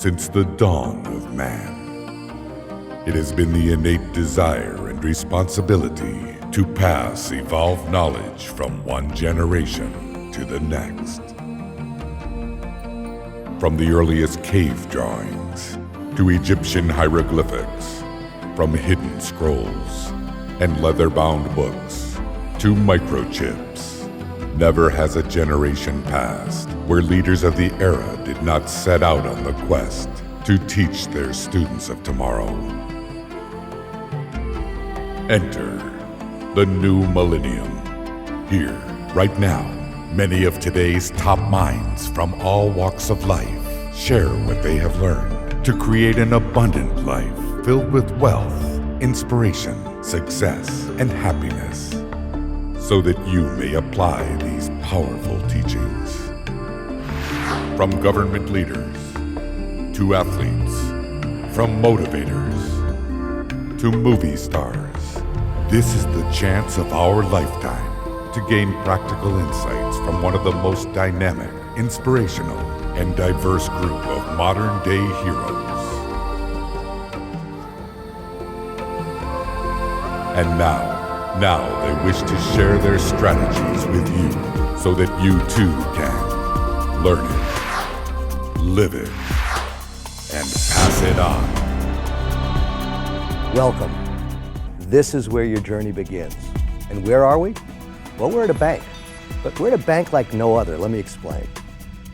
since the dawn of man. It has been the innate desire and responsibility to pass evolved knowledge from one generation to the next. From the earliest cave drawings to Egyptian hieroglyphics, from hidden scrolls and leather-bound books to microchips, never has a generation passed where leaders of the era did not set out on the quest to teach their students of tomorrow. Enter the new millennium. Here, right now, many of today's top minds from all walks of life share what they have learned to create an abundant life filled with wealth, inspiration, success, and happiness, so that you may apply these powerful teachings. From government leaders to athletes, from motivators to movie stars, this is the chance of our lifetime to gain practical insights from one of the most dynamic, inspirational, and diverse group of modern-day heroes. And now they wish to share their strategies with you so that you too can learn it, live it, and pass it on. Welcome. This is where your journey begins. And where are we? Well, we're at a bank, but we're at a bank like no other. Let me explain.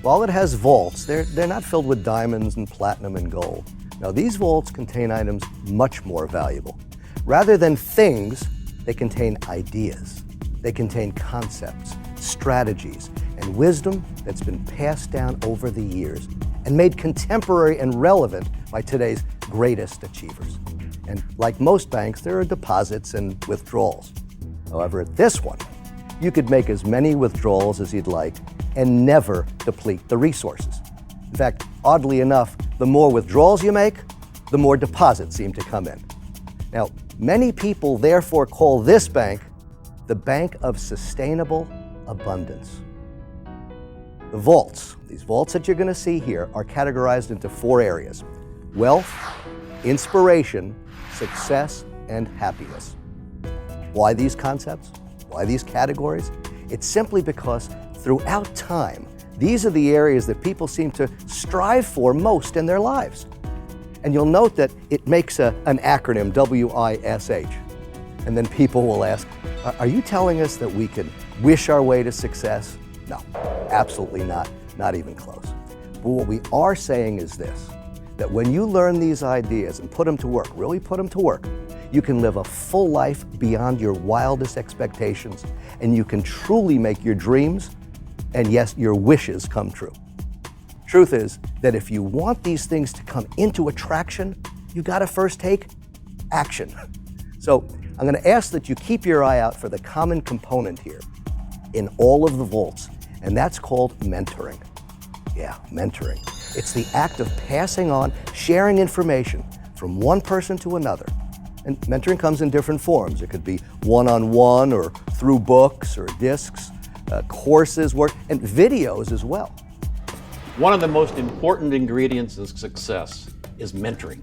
While it has vaults, they're not filled with diamonds and platinum and gold. Now, these vaults contain items much more valuable. Rather than things, they contain ideas. They contain concepts, strategies, and wisdom that's been passed down over the years and made contemporary and relevant by today's greatest achievers. And like most banks, there are deposits and withdrawals. However, at this one, you could make as many withdrawals as you'd like and never deplete the resources. In fact, oddly enough, the more withdrawals you make, the more deposits seem to come in. Now, many people therefore call this bank the Bank of Sustainable Abundance. The vaults, these vaults that you're going to see here, are categorized into 4 areas: wealth, inspiration, success, and happiness. Why these concepts? Why these categories? It's simply because throughout time, these are the areas that people seem to strive for most in their lives. And you'll note that it makes an acronym, WISH. And then people will ask, are you telling us that we can wish our way to success? No, absolutely not, not even close. But what we are saying is this, that when you learn these ideas and put them to work, really put them to work, you can live a full life beyond your wildest expectations, and you can truly make your dreams and yes, your wishes come true. Truth is that if you want these things to come into attraction, you gotta first take action. So I'm gonna ask that you keep your eye out for the common component here in all of the vaults, and that's called mentoring. Yeah, mentoring. It's the act of passing on, sharing information from one person to another. And mentoring comes in different forms. It could be one-on-one or through books or discs, courses, work, and videos as well. One of the most important ingredients of success is mentoring.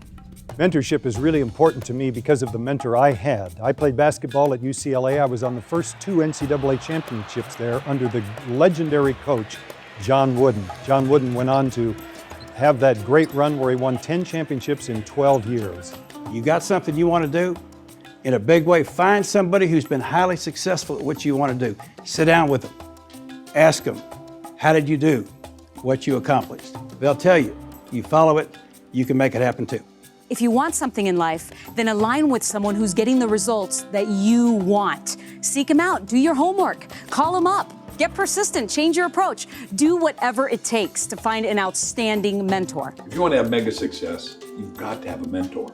Mentorship is really important to me because of the mentor I had. I played basketball at UCLA. I was on the first 2 NCAA championships there under the legendary coach, John Wooden. John Wooden went on to have that great run where he won 10 championships in 12 years. You got something you want to do in a big way, find somebody who's been highly successful at what you want to do. Sit down with them. Ask them, how did you do what you accomplished? They'll tell you. You follow it, you can make it happen too. If you want something in life, then align with someone who's getting the results that you want. Seek them out, do your homework, call them up, get persistent, change your approach. Do whatever it takes to find an outstanding mentor. If you want to have mega success, you've got to have a mentor.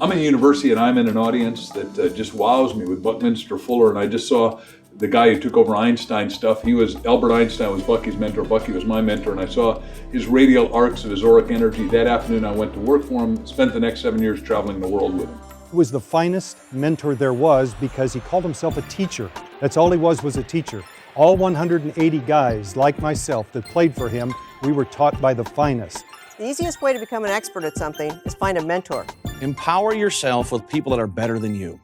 I'm in a university and I'm in an audience that just wows me with Buckminster Fuller, and I just saw the guy who took over Einstein's stuff. Albert Einstein was Bucky's mentor, Bucky was my mentor, and I saw his radial arcs of his auric energy. That afternoon I went to work for him, spent the next 7 years traveling the world with him. He was the finest mentor there was because he called himself a teacher. That's all he was a teacher. All 180 guys like myself that played for him, we were taught by the finest. The easiest way to become an expert at something is find a mentor. Empower yourself with people that are better than you.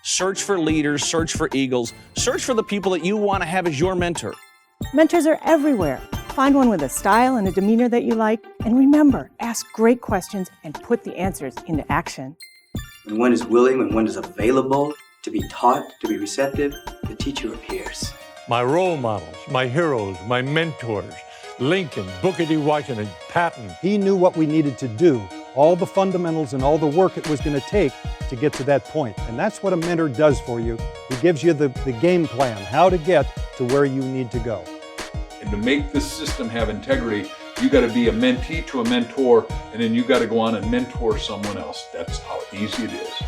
Search for leaders, search for eagles, search for the people that you want to have as your mentor. Mentors are everywhere. Find one with a style and a demeanor that you like. And remember, ask great questions and put the answers into action. When one is willing, when one is available to be taught, to be receptive, the teacher appears. My role models, my heroes, my mentors, Lincoln, Booker T. Washington, Patton. He knew what we needed to do, all the fundamentals and all the work it was going to take to get to that point. And that's what a mentor does for you. He gives you the game plan, how to get to where you need to go. And to make this system have integrity, you got to be a mentee to a mentor, and then you got to go on and mentor someone else. That's how easy it is.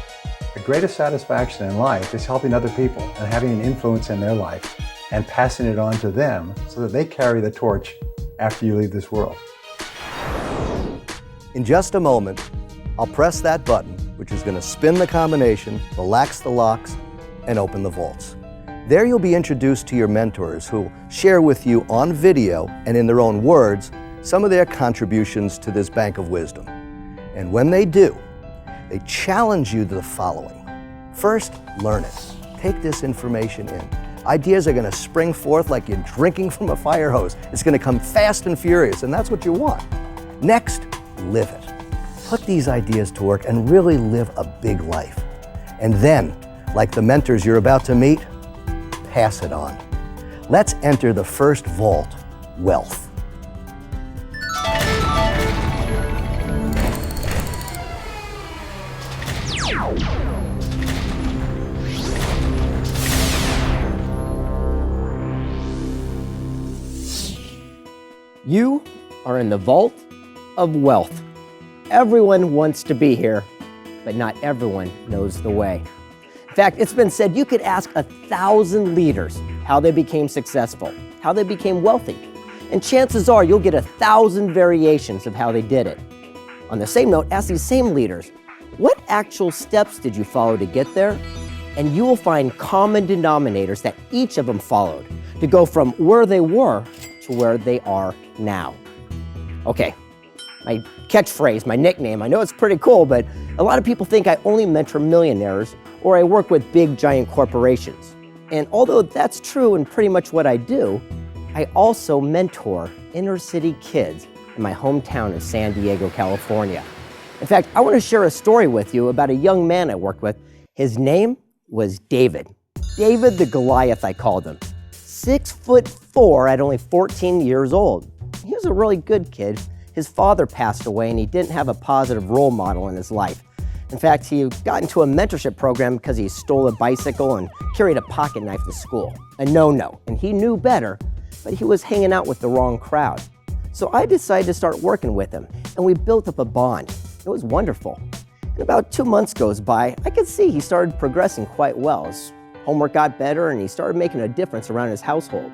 The greatest satisfaction in life is helping other people and having an influence in their life and passing it on to them so that they carry the torch after you leave this world. In just a moment, I'll press that button, which is going to spin the combination, relax the locks, and open the vaults. There you'll be introduced to your mentors who share with you on video and in their own words some of their contributions to this bank of wisdom. And when they do, they challenge you to the following. First, learn it. Take this information in. Ideas are going to spring forth like you're drinking from a fire hose. It's going to come fast and furious, and that's what you want. Next, live it. Put these ideas to work and really live a big life. And then, like the mentors you're about to meet, pass it on. Let's enter the first vault, wealth. You are in the vault of wealth. Everyone wants to be here, but not everyone knows the way. In fact, it's been said you could ask 1,000 leaders how they became successful, how they became wealthy, and chances are you'll get 1,000 variations of how they did it. On the same note, ask these same leaders, what actual steps did you follow to get there? And you will find common denominators that each of them followed to go from where they were to where they are now. Okay, my catchphrase, my nickname, I know it's pretty cool, but a lot of people think I only mentor millionaires or I work with big giant corporations. And although that's true and pretty much what I do, I also mentor inner city kids in my hometown of San Diego, California. In fact, I want to share a story with you about a young man I worked with. His name was David. David the Goliath, I called him. 6'4" at only 14 years old. He was a really good kid. His father passed away and he didn't have a positive role model in his life. In fact, he got into a mentorship program because he stole a bicycle and carried a pocket knife to school. A no-no, and he knew better, but he was hanging out with the wrong crowd. So I decided to start working with him, and we built up a bond. It was wonderful. And about 2 months goes by, I could see he started progressing quite well. His homework got better, and he started making a difference around his household.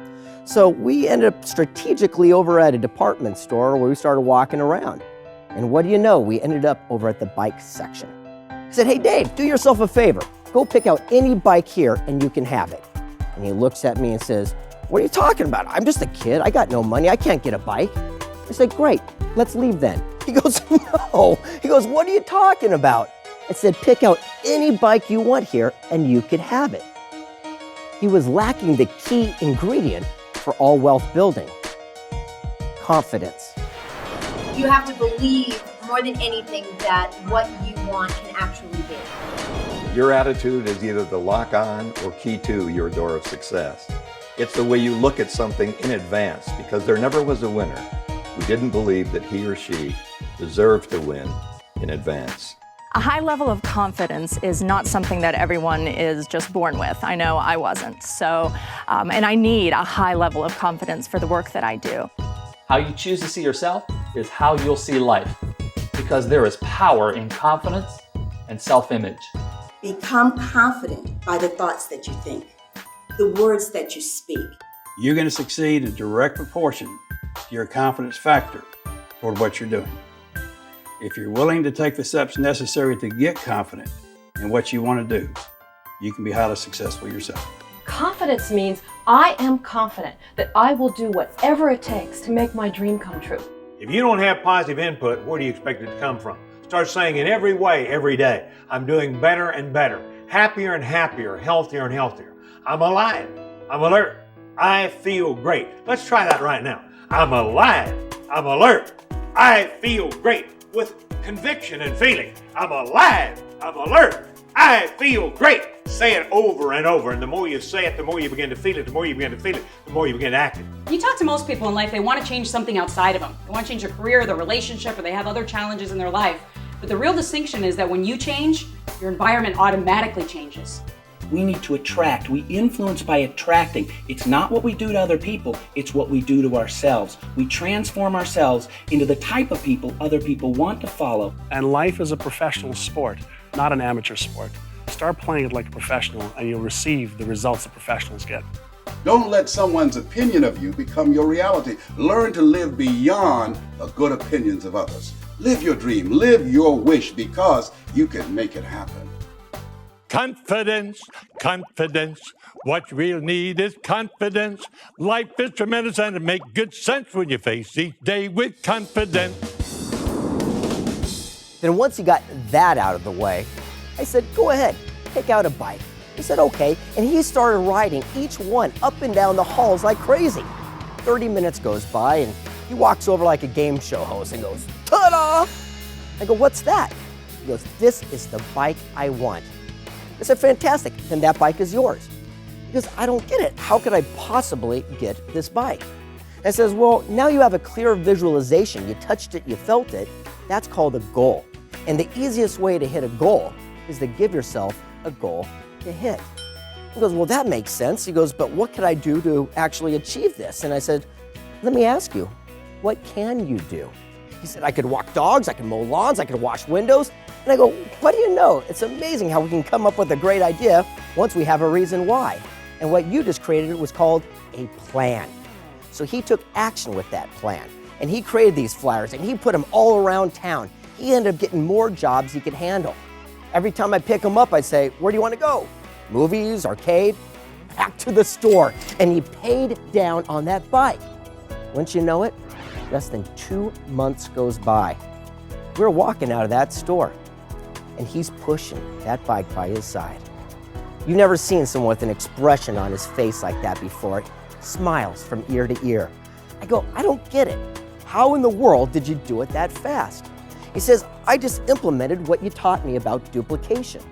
So we ended up strategically over at a department store where we started walking around. And what do you know? We ended up over at the bike section. I said, hey Dave, do yourself a favor. Go pick out any bike here and you can have it. And he looks at me and says, what are you talking about? I'm just a kid. I got no money. I can't get a bike. I said, great, let's leave then. He goes, no. He goes, what are you talking about? I said, pick out any bike you want here and you could have it. He was lacking the key ingredient for all wealth building: confidence. You have to believe more than anything that what you want can actually be. Your attitude is either the lock on or key to your door of success. It's the way you look at something in advance, because there never was a winner who didn't believe that he or she deserved to win in advance. A high level of confidence is not something that everyone is just born with. I know I wasn't. So, and I need a high level of confidence for the work that I do. How you choose to see yourself is how you'll see life, because there is power in confidence and self-image. Become confident by the thoughts that you think, the words that you speak. You're going to succeed in direct proportion to your confidence factor toward what you're doing. If you're willing to take the steps necessary to get confident in what you want to do, you can be highly successful yourself. Confidence means I am confident that I will do whatever it takes to make my dream come true. If you don't have positive input, where do you expect it to come from? Start saying in every way, every day, I'm doing better and better, happier and happier, healthier and healthier. I'm alive. I'm alert. I feel great. Let's try that right now. I'm alive. I'm alert. I feel great with conviction and feeling. I'm alive. I'm alert. I feel great. Say it over and over, and the more you say it, the more you begin to feel it, the more you begin to feel it, the more you begin to act it. You talk to most people in life, they want to change something outside of them. They want to change their career, their relationship, or they have other challenges in their life. But the real distinction is that when you change, your environment automatically changes. We need to attract. We influence by attracting. It's not what we do to other people, it's what we do to ourselves. We transform ourselves into the type of people other people want to follow. And life is a professional sport, not an amateur sport. Start playing it like a professional and you'll receive the results that professionals get. Don't let someone's opinion of you become your reality. Learn to live beyond the good opinions of others. Live your dream, live your wish, because you can make it happen. Confidence, confidence. What you really need is confidence. Life is tremendous and it makes good sense when you face each day with confidence. Then once he got that out of the way, I said, go ahead, pick out a bike. He said, okay, and he started riding each one up and down the halls like crazy. 30 minutes goes by and he walks over like a game show host and goes, ta-da! I go, what's that? He goes, this is the bike I want. I said, fantastic, then that bike is yours. He goes, I don't get it. How could I possibly get this bike? I says, well, now you have a clear visualization. You touched it, you felt it. That's called a goal. And the easiest way to hit a goal is to give yourself a goal to hit. He goes, well, that makes sense. He goes, but what could I do to actually achieve this? And I said, let me ask you, what can you do? He said, I could walk dogs, I could mow lawns, I could wash windows. And I go, what do you know? It's amazing how we can come up with a great idea once we have a reason why. And what you just created was called a plan. So he took action with that plan. And he created these flyers and he put them all around town. He ended up getting more jobs he could handle. Every time I pick him up, I say, where do you want to go? Movies, arcade? Back to the store. And he paid down on that bike. Wouldn't you know it? Less than 2 months goes by. We're walking out of that store and he's pushing that bike by his side. You've never seen someone with an expression on his face like that before. Smiles from ear to ear. I go, I don't get it. How in the world did you do it that fast? He says, I just implemented what you taught me about duplication.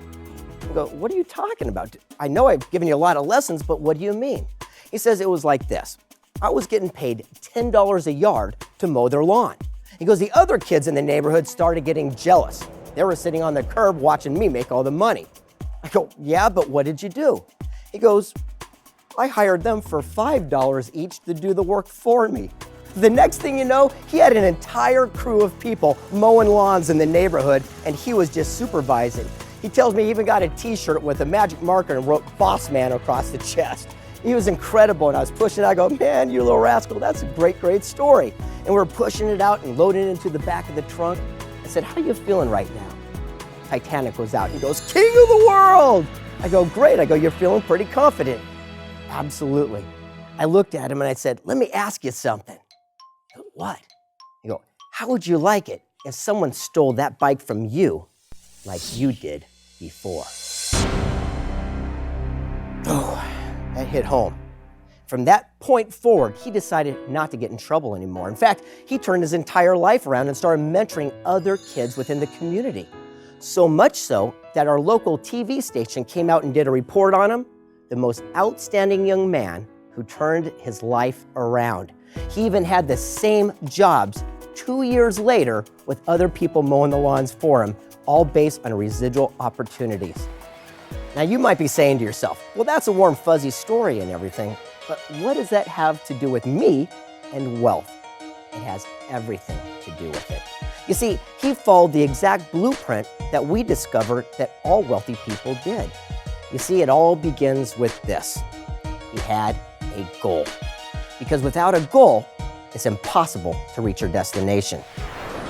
I go, what are you talking about? I know I've given you a lot of lessons, but what do you mean? He says, it was like this. I was getting paid $10 a yard to mow their lawn. He goes, the other kids in the neighborhood started getting jealous. They were sitting on the curb watching me make all the money. I go, yeah, but what did you do? He goes, I hired them for $5 each to do the work for me. The next thing you know, he had an entire crew of people mowing lawns in the neighborhood, and he was just supervising. He tells me he even got a t-shirt with a magic marker and wrote Boss Man across the chest. He was incredible, and I was pushing it. I go, man, you little rascal, that's a great, great story. And we're pushing it out and loading it into the back of the trunk. I said, how are you feeling right now? Titanic goes out. He goes, king of the world. I go, great. I go, you're feeling pretty confident. Absolutely. I looked at him and I said, let me ask you something. He goes, what? I go, how would you like it if someone stole that bike from you like you did before? Oh, that hit home. From that point forward, he decided not to get in trouble anymore. In fact, he turned his entire life around and started mentoring other kids within the community. So much so that our local TV station came out and did a report on him, the most outstanding young man who turned his life around. He even had the same jobs 2 years later with other people mowing the lawns for him, all based on residual opportunities. Now you might be saying to yourself, well, that's a warm, fuzzy story and everything, but what does that have to do with me and wealth? It has everything to do with it. You see, he followed the exact blueprint that we discovered that all wealthy people did. You see, it all begins with this. He had a goal. Because without a goal, it's impossible to reach your destination.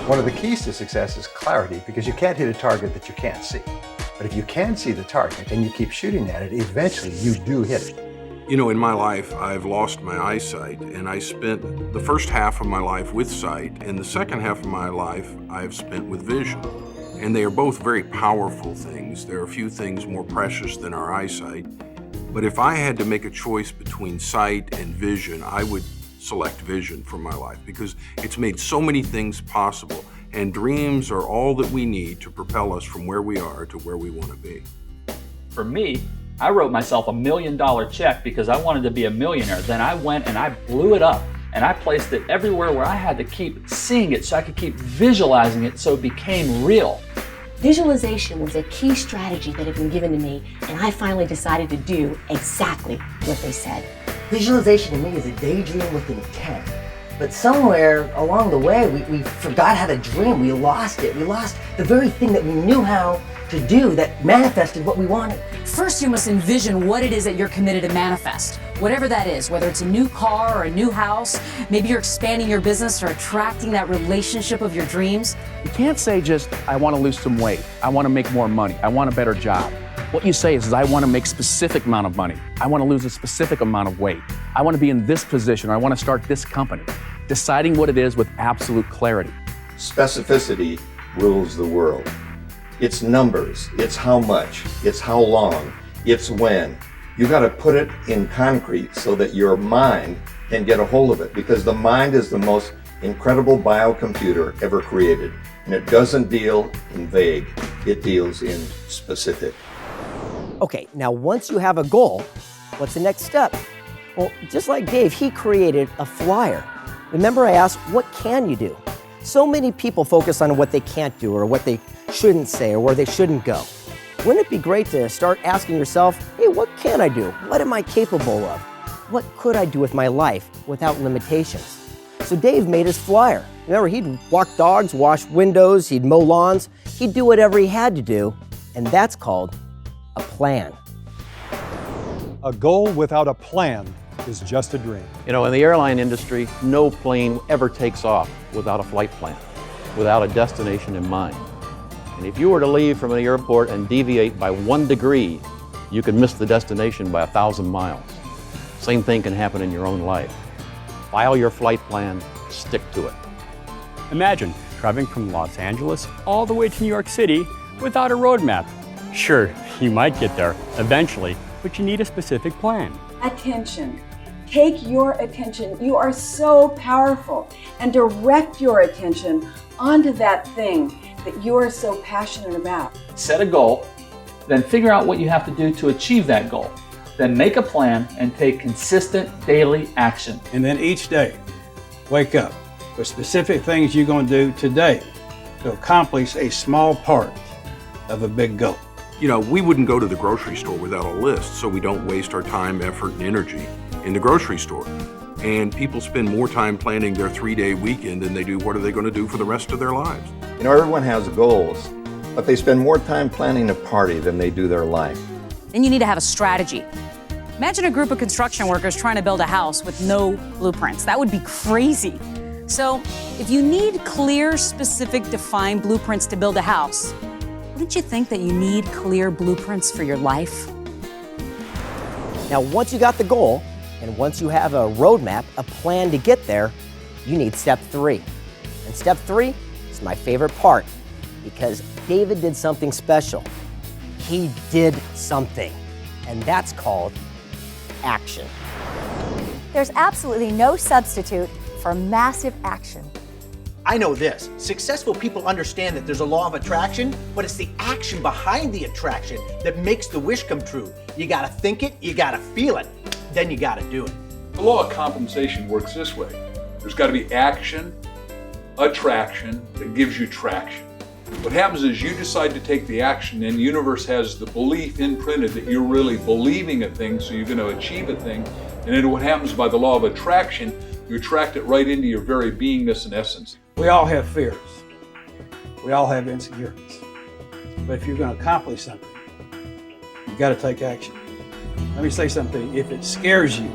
One of the keys to success is clarity, because you can't hit a target that you can't see. But if you can see the target and you keep shooting at it, eventually you do hit it. You know, in my life, I've lost my eyesight, and I spent the first half of my life with sight, and the second half of my life I've spent with vision. And they are both very powerful things. There are few things more precious than our eyesight. But if I had to make a choice between sight and vision, I would select vision for my life because it's made so many things possible, and dreams are all that we need to propel us from where we are to where we want to be. For me, I wrote myself $1 million check because I wanted to be a millionaire. Then I went and I blew it up and I placed it everywhere where I had to keep seeing it so I could keep visualizing it so it became real. Visualization was a key strategy that had been given to me, and I finally decided to do exactly what they said. Visualization to me is a daydream with intent. But somewhere along the way, we forgot how to dream. We lost it. We lost the very thing that we knew how to do that manifested what we wanted. First, you must envision what it is that you're committed to manifest. Whatever that is, whether it's a new car or a new house, maybe you're expanding your business or attracting that relationship of your dreams. You can't say just, I want to lose some weight, I want to make more money, I want a better job. What you say is I want to make a specific amount of money, I want to lose a specific amount of weight, I want to be in this position, or I want to start this company. Deciding what it is with absolute clarity. Specificity rules the world. It's numbers, it's how much, it's how long, it's when. You got to put it in concrete so that your mind can get a hold of it, because the mind is the most incredible biocomputer ever created. And it doesn't deal in vague, it deals in specific. Okay, now once you have a goal, what's the next step? Well, just like Dave, he created a flyer. Remember I asked, what can you do? So many people focus on what they can't do or what they shouldn't say or where they shouldn't go. Wouldn't it be great to start asking yourself, hey, what can I do? What am I capable of? What could I do with my life without limitations? So Dave made his flyer. Remember, he'd walk dogs, wash windows, he'd mow lawns, he'd do whatever he had to do, and that's called a plan. A goal without a plan is just a dream. You know, in the airline industry, no plane ever takes off without a flight plan, without a destination in mind. And if you were to leave from an airport and deviate by 1 degree, you could miss the destination by 1,000 miles. Same thing can happen in your own life. File your flight plan, stick to it. Imagine driving from Los Angeles all the way to New York City without a road map. Sure, you might get there eventually, but you need a specific plan. Attention. Take your attention. You are so powerful, and direct your attention onto that thing that you are so passionate about. Set a goal, then figure out what you have to do to achieve that goal. Then make a plan and take consistent daily action. And then each day, wake up with specific things you're going to do today to accomplish a small part of a big goal. You know, we wouldn't go to the grocery store without a list, so we don't waste our time, effort, and energy in the grocery store. And people spend more time planning their 3-day weekend than they do what are they going to do for the rest of their lives. You know, everyone has goals, but they spend more time planning a party than they do their life. Then you need to have a strategy. Imagine a group of construction workers trying to build a house with no blueprints. That would be crazy. So if you need clear, specific, defined blueprints to build a house, wouldn't you think that you need clear blueprints for your life? Now, once you got the goal, and once you have a roadmap, a plan to get there, you need step 3. And step 3 is my favorite part because David did something special. He did something, and that's called action. There's absolutely no substitute for massive action. I know this. Successful people understand that there's a law of attraction, but it's the action behind the attraction that makes the wish come true. You gotta think it, you gotta feel it, then you gotta do it. The law of compensation works this way. There's got to be action, attraction that gives you traction. What happens is you decide to take the action, and the universe has the belief imprinted that you're really believing a thing, so you're going to achieve a thing. And then what happens by the law of attraction, you attract it right into your very beingness and essence. We all have fears. We all have insecurities. But if you're going to accomplish something, you got to take action. Let me say something. If it scares you,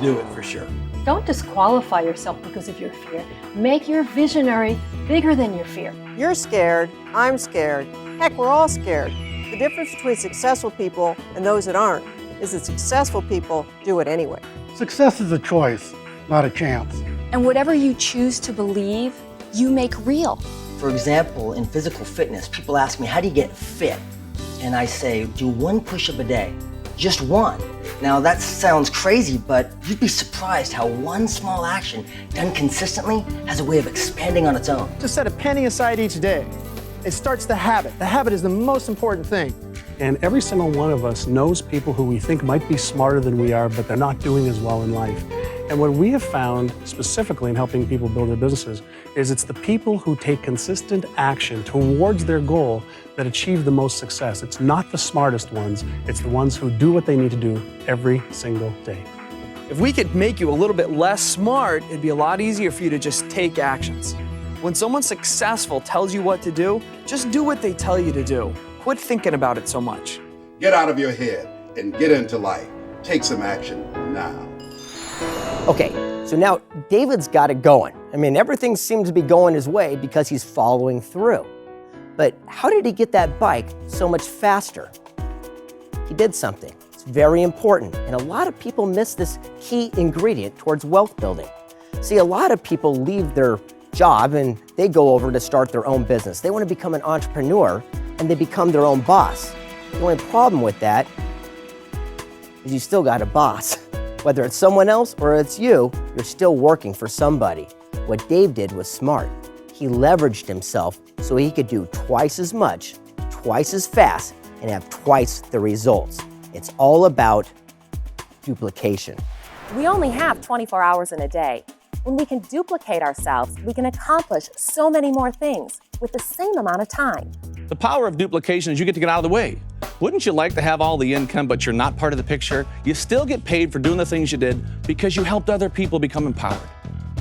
do it for sure. Don't disqualify yourself because of your fear. Make your visionary bigger than your fear. You're scared, I'm scared. Heck, we're all scared. The difference between successful people and those that aren't is that successful people do it anyway. Success is a choice, not a chance. And whatever you choose to believe, you make real. For example, in physical fitness, people ask me, how do you get fit? And I say, do 1 push-up a day, just 1. Now that sounds crazy, but you'd be surprised how 1 small action done consistently has a way of expanding on its own. Just set a penny aside each day. It starts the habit. The habit is the most important thing. And every single one of us knows people who we think might be smarter than we are, but they're not doing as well in life. And what we have found, specifically in helping people build their businesses, is it's the people who take consistent action towards their goal that achieve the most success. It's not the smartest ones, it's the ones who do what they need to do every single day. If we could make you a little bit less smart, it'd be a lot easier for you to just take actions. When someone successful tells you what to do, just do what they tell you to do. Quit thinking about it so much. Get out of your head and get into life. Take some action now. Okay, so now David's got it going. I mean, everything seems to be going his way because he's following through. But how did he get that bike so much faster? He did something. It's very important, and a lot of people miss this key ingredient towards wealth building. See, a lot of people leave their job and they go over to start their own business. They want to become an entrepreneur and they become their own boss. The only problem with that is you still got a boss. Whether it's someone else or it's you, you're still working for somebody. What Dave did was smart. He leveraged himself so he could do twice as much, twice as fast, and have twice the results. It's all about duplication. We only have 24 hours in a day. When we can duplicate ourselves, we can accomplish so many more things with the same amount of time. The power of duplication is you get to get out of the way. Wouldn't you like to have all the income, but you're not part of the picture? You still get paid for doing the things you did because you helped other people become empowered.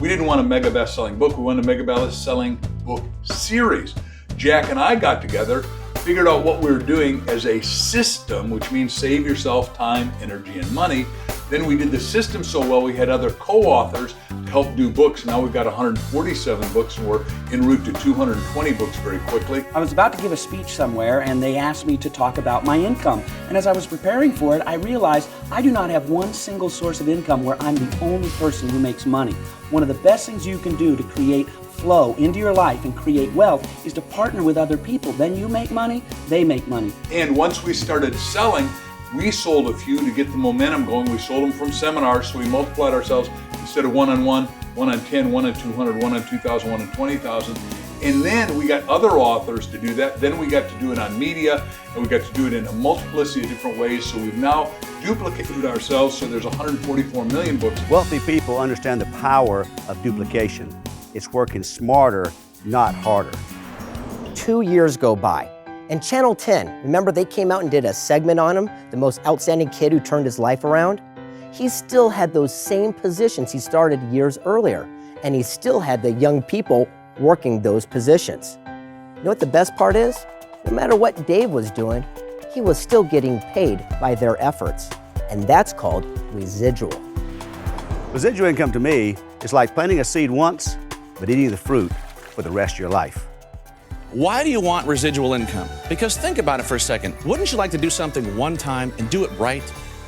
We didn't want a mega best-selling book. We wanted a mega best-selling book series. Jack and I got together, figured out what we were doing as a system, which means save yourself time, energy, and money. Then we did the system so well, we had other co-authors to help do books. Now we've got 147 books, and we're en route to 220 books very quickly. I was about to give a speech somewhere, and they asked me to talk about my income. And as I was preparing for it, I realized I do not have one single source of income where I'm the only person who makes money. One of the best things you can do to create flow into your life and create wealth is to partner with other people. Then you make money, they make money. And once we started selling, we sold a few to get the momentum going. We sold them from seminars, so we multiplied ourselves instead of 1-on-1, 1-on-10, 1-on-200, 1-on-2,000, 1-on-20,000. And then we got other authors to do that. Then we got to do it on media, and we got to do it in a multiplicity of different ways. So we've now duplicated ourselves, so there's 144 million books. Wealthy people understand the power of duplication. It's working smarter, not harder. 2 years go by. And Channel 10, remember they came out and did a segment on him, the most outstanding kid who turned his life around? He still had those same positions he started years earlier, and he still had the young people working those positions. You know what the best part is? No matter what Dave was doing, he was still getting paid by their efforts, and that's called residual. Residual income to me is like planting a seed once, but eating the fruit for the rest of your life. Why do you want residual income? Because think about it for a second. Wouldn't you like to do something one time and do it right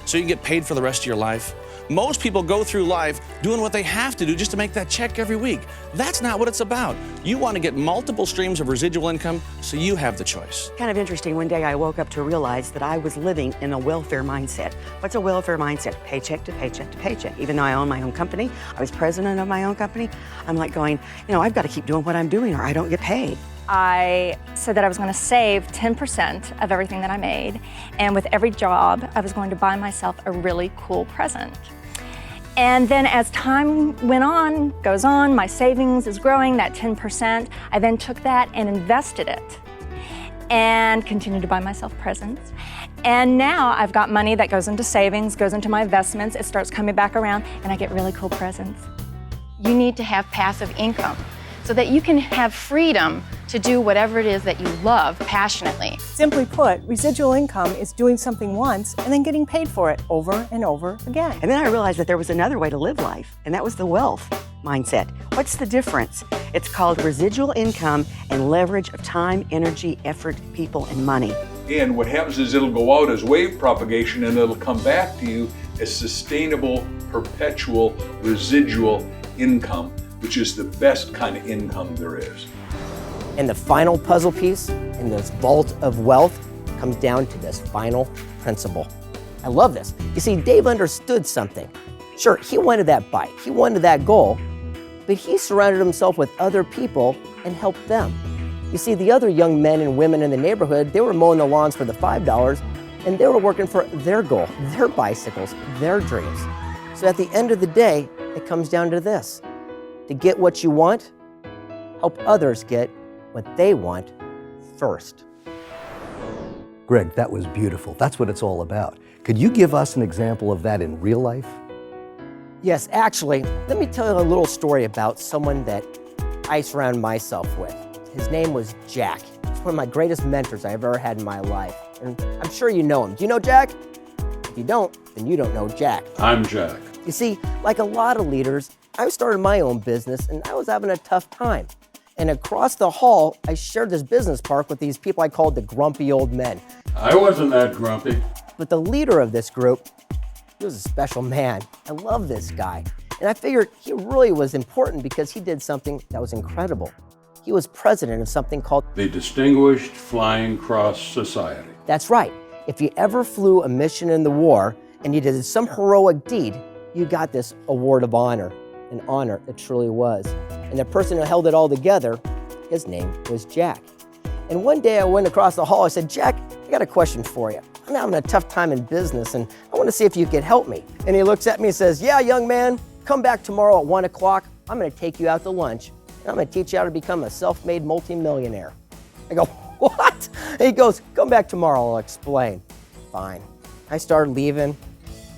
so you can get paid for the rest of your life? Most people go through life doing what they have to do just to make that check every week. That's not what it's about. You want to get multiple streams of residual income so you have the choice. Kind of interesting, one day I woke up to realize that I was living in a welfare mindset. What's a welfare mindset? Paycheck to paycheck to paycheck. Even though I own my own company, I was president of my own company, I'm like going, I've got to keep doing what I'm doing or I don't get paid. I said that I was going to save 10% of everything that I made, and with every job, I was going to buy myself a really cool present. And then as time goes on, my savings is growing, that 10%. I then took that and invested it and continued to buy myself presents. And now I've got money that goes into savings, goes into my investments, it starts coming back around, and I get really cool presents. You need to have passive income so that you can have freedom to do whatever it is that you love passionately. Simply put, residual income is doing something once and then getting paid for it over and over again. And then I realized that there was another way to live life, and that was the wealth mindset. What's the difference? It's called residual income and leverage of time, energy, effort, people, and money. And what happens is it'll go out as wave propagation and it'll come back to you as sustainable, perpetual, residual income, which is the best kind of income there is. And the final puzzle piece in this vault of wealth comes down to this final principle. I love this. You see, Dave understood something. Sure, he wanted that bike, he wanted that goal, but he surrounded himself with other people and helped them. You see, the other young men and women in the neighborhood, they were mowing the lawns for the $5, and they were working for their goal, their bicycles, their dreams. So at the end of the day, it comes down to this. To get what you want, help others get what they want first. Greg, that was beautiful. That's what it's all about. Could you give us an example of that in real life? Yes, actually, let me tell you a little story about someone that I surround myself with. His name was Jack. He's one of my greatest mentors I've ever had in my life. And I'm sure you know him. Do you know Jack? If you don't, then you don't know Jack. I'm Jack. You see, like a lot of leaders, I started my own business and I was having a tough time. And across the hall, I shared this business park with these people I called the grumpy old men. I wasn't that grumpy. But the leader of this group, he was a special man. I love this guy. And I figured he really was important because he did something that was incredible. He was president of something called the Distinguished Flying Cross Society. That's right. If you ever flew a mission in the war and you did some heroic deed, you got this award of honor. An honor it truly was. And the person who held it all together, his name was Jack. And one day I went across the hall, I said, Jack, I got a question for you. I'm having a tough time in business and I want to see if you could help me. And he looks at me and says, yeah, young man, come back tomorrow at 1 o'clock. I'm going to take you out to lunch and I'm going to teach you how to become a self-made multimillionaire. I go, what? And he goes, come back tomorrow, I'll explain. Fine. I started leaving.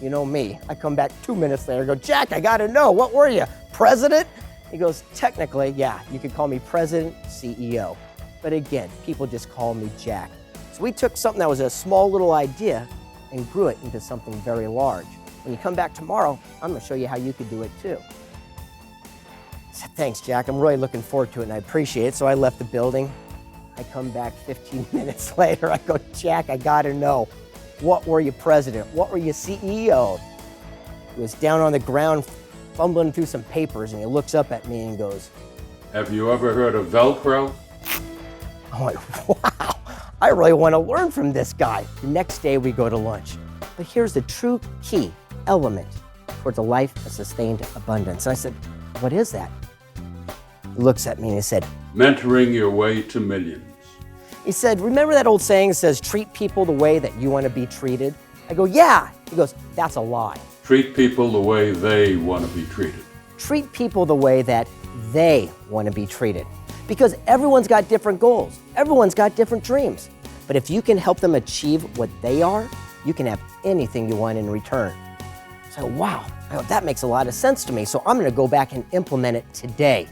You know me. I come back 2 minutes later, I go, Jack, I got to know, what were you, president? He goes, technically, yeah, you could call me president, CEO. But again, people just call me Jack. So we took something that was a small little idea and grew it into something very large. When you come back tomorrow, I'm going to show you how you could do it too. I said, thanks, Jack. I'm really looking forward to it and I appreciate it. So I left the building. I come back 15 minutes later. I go, Jack, I got to know. What were you president? What were you CEO? He was down on the ground fumbling through some papers and he looks up at me and goes, have you ever heard of Velcro? I'm like, wow, I really want to learn from this guy. The next day we go to lunch. But here's the true key element towards a life of sustained abundance. And I said, what is that? He looks at me and he said, mentoring your way to millions. He said, remember that old saying that says, treat people the way that you want to be treated? I go, yeah. He goes, that's a lie. Treat people the way they want to be treated. Treat people the way that they want to be treated. Because everyone's got different goals. Everyone's got different dreams. But if you can help them achieve what they are, you can have anything you want in return. So, wow, that makes a lot of sense to me. So I'm going to go back and implement it today.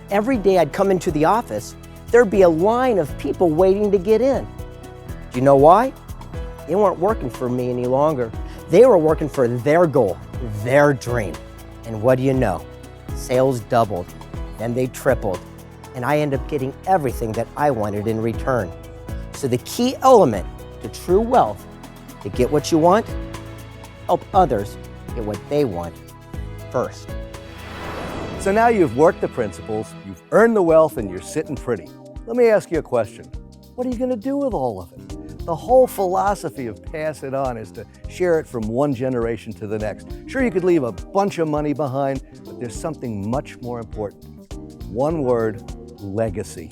Every day I'd come into the office, there'd be a line of people waiting to get in. Do you know why? They weren't working for me any longer. They were working for their goal, their dream. And what do you know? Sales doubled, then they tripled, and I ended up getting everything that I wanted in return. So the key element to true wealth, to get what you want, help others get what they want first. So now you've worked the principles, you've earned the wealth, and you're sitting pretty. Let me ask you a question. What are you going to do with all of it? The whole philosophy of Pass It On is to share it from one generation to the next. Sure, you could leave a bunch of money behind, but there's something much more important. One word, legacy.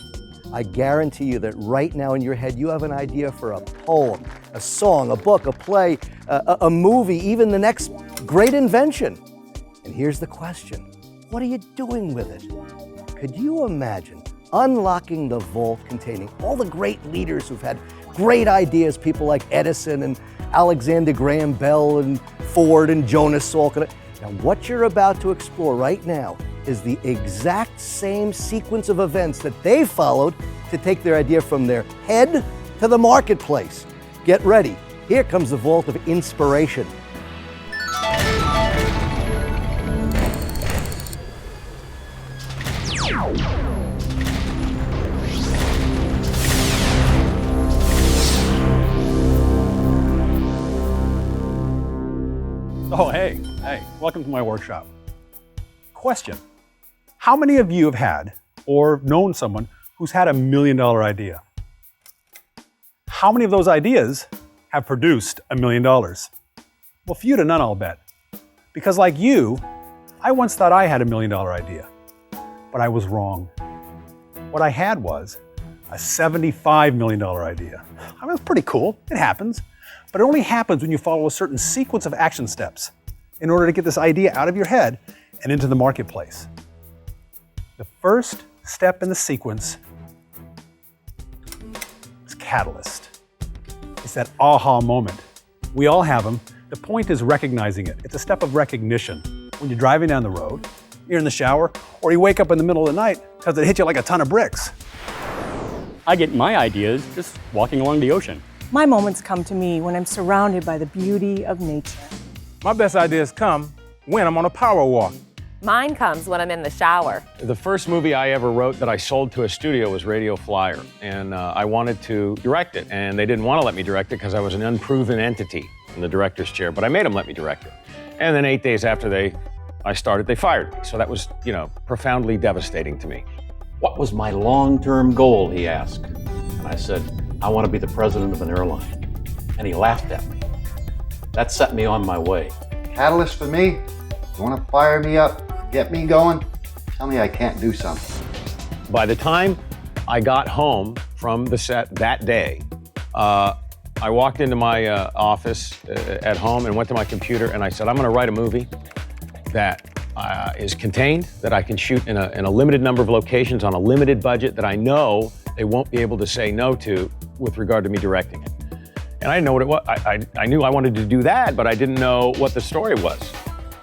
I guarantee you that right now in your head, you have an idea for a poem, a song, a book, a play, a movie, even the next great invention. And here's the question. What are you doing with it? Could you imagine unlocking the vault containing all the great leaders who've had great ideas, people like Edison and Alexander Graham Bell and Ford and Jonas Salk? Now, what you're about to explore right now is the exact same sequence of events that they followed to take their idea from their head to the marketplace. Get ready. Here comes the vault of inspiration. Oh, hey, welcome to my workshop. Question, how many of you have had or known someone who's had $1 million idea? How many of those ideas have produced $1 million? Well, few to none, I'll bet. Because like you, I once thought I had $1 million idea, but I was wrong. What I had was a $75 million idea. I mean, it's pretty cool, it happens, but it only happens when you follow a certain sequence of action steps in order to get this idea out of your head and into the marketplace. The first step in the sequence is catalyst. It's that aha moment. We all have them. The point is recognizing it. It's a step of recognition. When you're driving down the road, you're in the shower, or you wake up in the middle of the night because it hit you like a ton of bricks. I get my ideas just walking along the ocean. My moments come to me when I'm surrounded by the beauty of nature. My best ideas come when I'm on a power walk. Mine comes when I'm in the shower. The first movie I ever wrote that I sold to a studio was Radio Flyer, and I wanted to direct it, and they didn't want to let me direct it because I was an unproven entity in the director's chair, but I made them let me direct it. And then 8 days after I started, they fired me. So that was, profoundly devastating to me. What was my long-term goal, he asked. And I said, I want to be the president of an airline. And he laughed at me. That set me on my way. Catalyst for me, you want to fire me up, get me going, tell me I can't do something. By the time I got home from the set that day, I walked into my office at home and went to my computer and I said, I'm going to write a movie that is contained, that I can shoot in a limited number of locations on a limited budget that I know they won't be able to say no to with regard to me directing it. And I didn't know what it was. I knew I wanted to do that, but I didn't know what the story was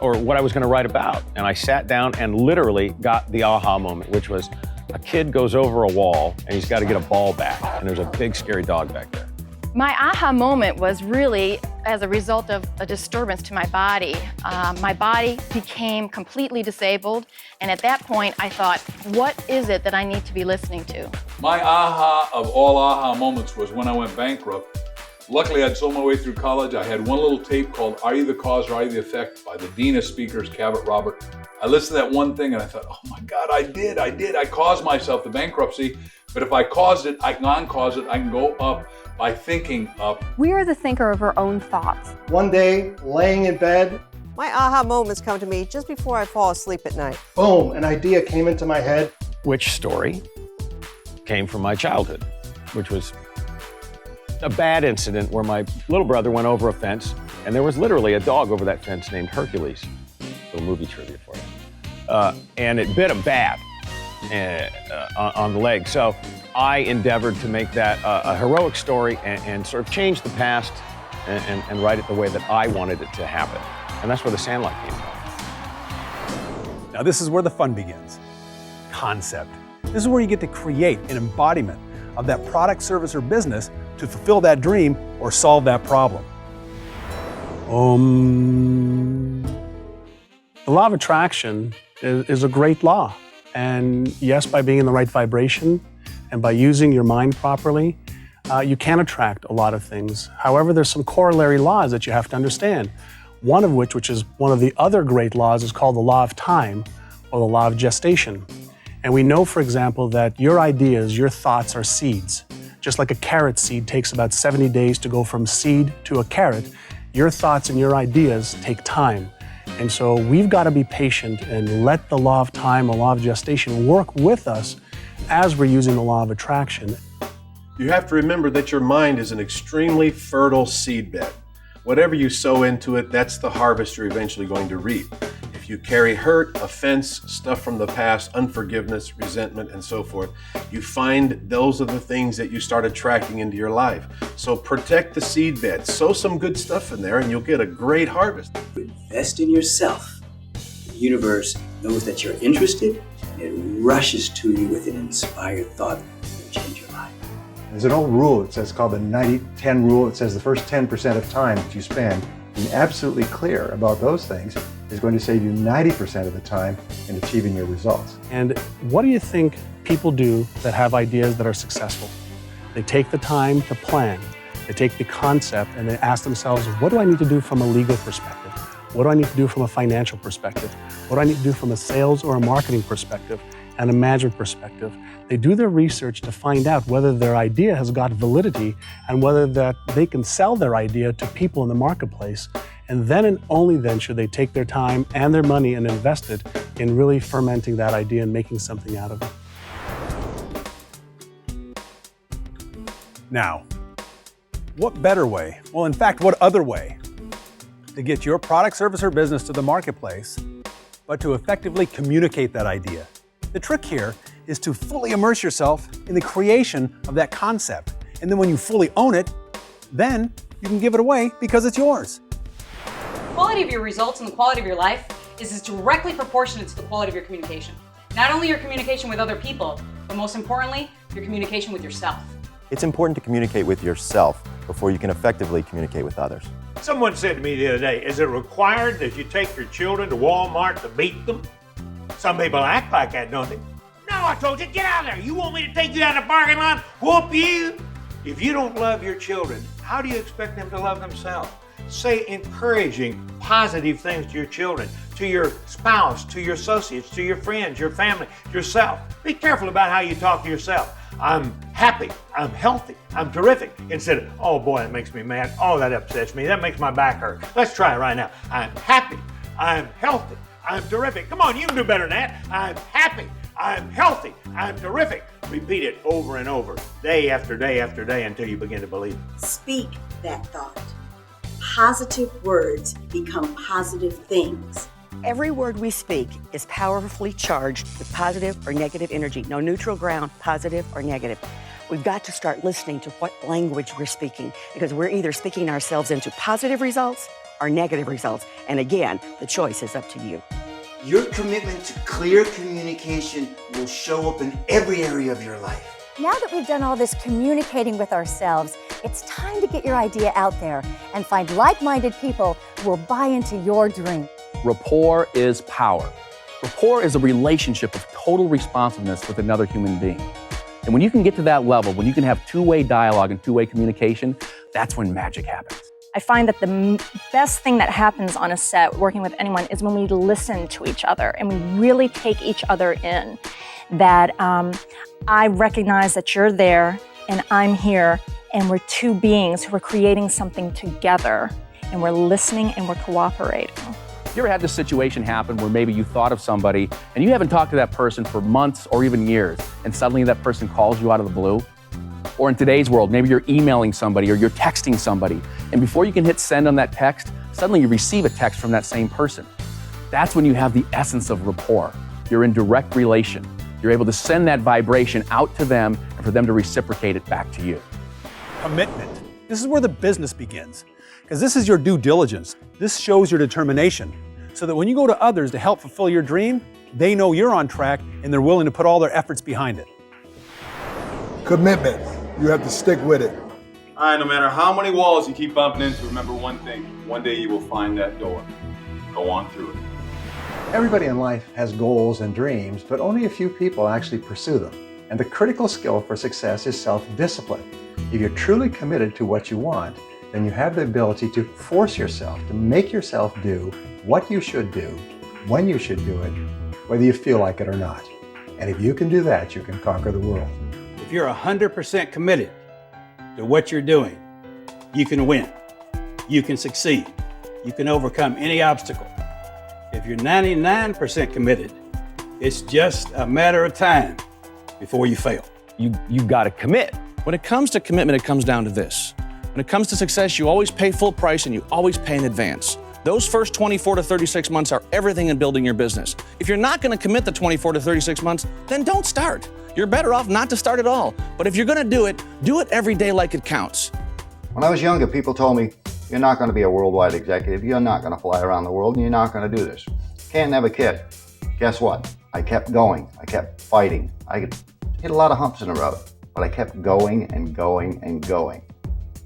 or what I was going to write about. And I sat down and literally got the aha moment, which was a kid goes over a wall and he's got to get a ball back. And there's a big scary dog back there. My aha moment was really as a result of a disturbance to my body. My body became completely disabled, and at that point I thought, what is it that I need to be listening to? My aha of all aha moments was when I went bankrupt. Luckily, I'd sold my way through college. I had one little tape called Are You the Cause or Are You the Effect by the Dean of Speakers, Cabot Robert. I listened to that one thing and I thought, oh my God, I did. I caused myself the bankruptcy, but if I caused it, I can uncause it. I can go up by thinking up. We are the thinker of our own thoughts. One day, laying in bed, my aha moments come to me just before I fall asleep at night. Boom, an idea came into my head. Which story came from my childhood, which was a bad incident where my little brother went over a fence and there was literally a dog over that fence named Hercules. A little movie trivia for you. And it bit him bad on the leg. So I endeavored to make that a heroic story and sort of change the past and write it the way that I wanted it to happen. And that's where the Sandlot came from. Now this is where the fun begins. Concept. This is where you get to create an embodiment of that product, service, or business to fulfill that dream or solve that problem. The law of attraction is a great law. And yes, by being in the right vibration and by using your mind properly, you can attract a lot of things. However, there's some corollary laws that you have to understand. One of which is one of the other great laws, is called the law of time or the law of gestation. And we know, for example, that your ideas, your thoughts are seeds. Just like a carrot seed takes about 70 days to go from seed to a carrot, your thoughts and your ideas take time. And so we've got to be patient and let the law of time or law of gestation work with us as we're using the law of attraction. You have to remember that your mind is an extremely fertile seedbed. Whatever you sow into it, that's the harvest you're eventually going to reap. If you carry hurt, offense, stuff from the past, unforgiveness, resentment, and so forth, you find those are the things that you start attracting into your life. So protect the seedbed, sow some good stuff in there, and you'll get a great harvest. Invest in yourself. The universe knows that you're interested, and it rushes to you with an inspired thought that will change your life. There's an old rule, it says called the 90-10 rule. It says the first 10% of time that you spend being absolutely clear about those things is going to save you 90% of the time in achieving your results. And what do you think people do that have ideas that are successful? They take the time to plan. They take the concept and they ask themselves, what do I need to do from a legal perspective? What do I need to do from a financial perspective? What do I need to do from a sales or a marketing perspective and a management perspective? They do their research to find out whether their idea has got validity and whether that they can sell their idea to people in the marketplace. And then and only then should they take their time and their money and invest it in really fermenting that idea and making something out of it. Now, what better way, well, in fact, what other way to get your product, service, or business to the marketplace, but to effectively communicate that idea? The trick here is to fully immerse yourself in the creation of that concept. And then when you fully own it, then you can give it away because it's yours. The quality of your results and the quality of your life is directly proportionate to the quality of your communication. Not only your communication with other people, but most importantly, your communication with yourself. It's important to communicate with yourself before you can effectively communicate with others. Someone said to me the other day, is it required that you take your children to Walmart to beat them? Some people act like that, don't they? No, I told you, get out of there. You want me to take you out of the parking lot, whoop you? If you don't love your children, how do you expect them to love themselves? Say encouraging, positive things to your children, to your spouse, to your associates, to your friends, your family, yourself. Be careful about how you talk to yourself. I'm happy, I'm healthy, I'm terrific. Instead of, oh boy, that makes me mad. Oh, that upsets me. That makes my back hurt. Let's try it right now. I'm happy, I'm healthy, I'm terrific. Come on, you can do better than that. I'm happy, I'm healthy, I'm terrific. Repeat it over and over, day after day after day until you begin to believe it. Speak that thought. Positive words become positive things. Every word we speak is powerfully charged with positive or negative energy. No neutral ground, positive or negative. We've got to start listening to what language we're speaking because we're either speaking ourselves into positive results or negative results. And again, the choice is up to you. Your commitment to clear communication will show up in every area of your life. Now that we've done all this communicating with ourselves, it's time to get your idea out there and find like-minded people who will buy into your dream. Rapport is power. Rapport is a relationship of total responsiveness with another human being. And when you can get to that level, when you can have two-way dialogue and two-way communication, that's when magic happens. I find that the best thing that happens on a set working with anyone is when we listen to each other and we really take each other in. That I recognize that you're there and I'm here and we're two beings who are creating something together and we're listening and we're cooperating. You ever had this situation happen where maybe you thought of somebody and you haven't talked to that person for months or even years and suddenly that person calls you out of the blue? Or in today's world, maybe you're emailing somebody or you're texting somebody and before you can hit send on that text, suddenly you receive a text from that same person. That's when you have the essence of rapport. You're in direct relation. You're able to send that vibration out to them and for them to reciprocate it back to you. Commitment. This is where the business begins because this is your due diligence. This shows your determination so that when you go to others to help fulfill your dream, they know you're on track and they're willing to put all their efforts behind it. Commitment. You have to stick with it. All right, no matter how many walls you keep bumping into, remember one thing. One day you will find that door. Go on through it. Everybody in life has goals and dreams, but only a few people actually pursue them. And the critical skill for success is self-discipline. If you're truly committed to what you want, then you have the ability to force yourself, to make yourself do what you should do, when you should do it, whether you feel like it or not. And if you can do that, you can conquer the world. If you're 100% committed to what you're doing, you can win. You can succeed. You can overcome any obstacle. If you're 99% committed, it's just a matter of time before you fail. You've got to commit. When it comes to commitment, it comes down to this. When it comes to success, you always pay full price and you always pay in advance. Those first 24 to 36 months are everything in building your business. If you're not going to commit the 24 to 36 months, then don't start. You're better off not to start at all. But if you're going to do it every day like it counts. When I was younger, people told me, you're not going to be a worldwide executive, you're not going to fly around the world, and you're not going to do this. Can't never kid. Guess what? I kept going. I kept fighting. I hit a lot of humps in the road, but I kept going and going and going.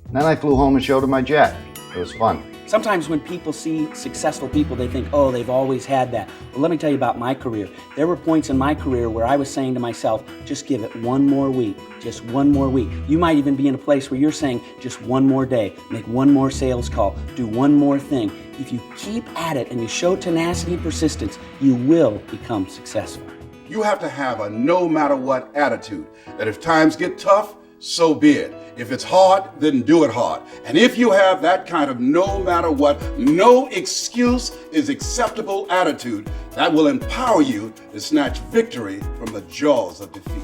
And then I flew home and showed him my jet. It was fun. Sometimes when people see successful people, they think, oh, they've always had that. But let me tell you about my career. There were points in my career where I was saying to myself, just give it one more week, just one more week. You might even be in a place where you're saying, just one more day, make one more sales call, do one more thing. If you keep at it and you show tenacity and persistence, you will become successful. You have to have a no matter what attitude, that if times get tough, so be it. If it's hard, then do it hard. And if you have that kind of no matter what, no excuse is acceptable attitude, that will empower you to snatch victory from the jaws of defeat.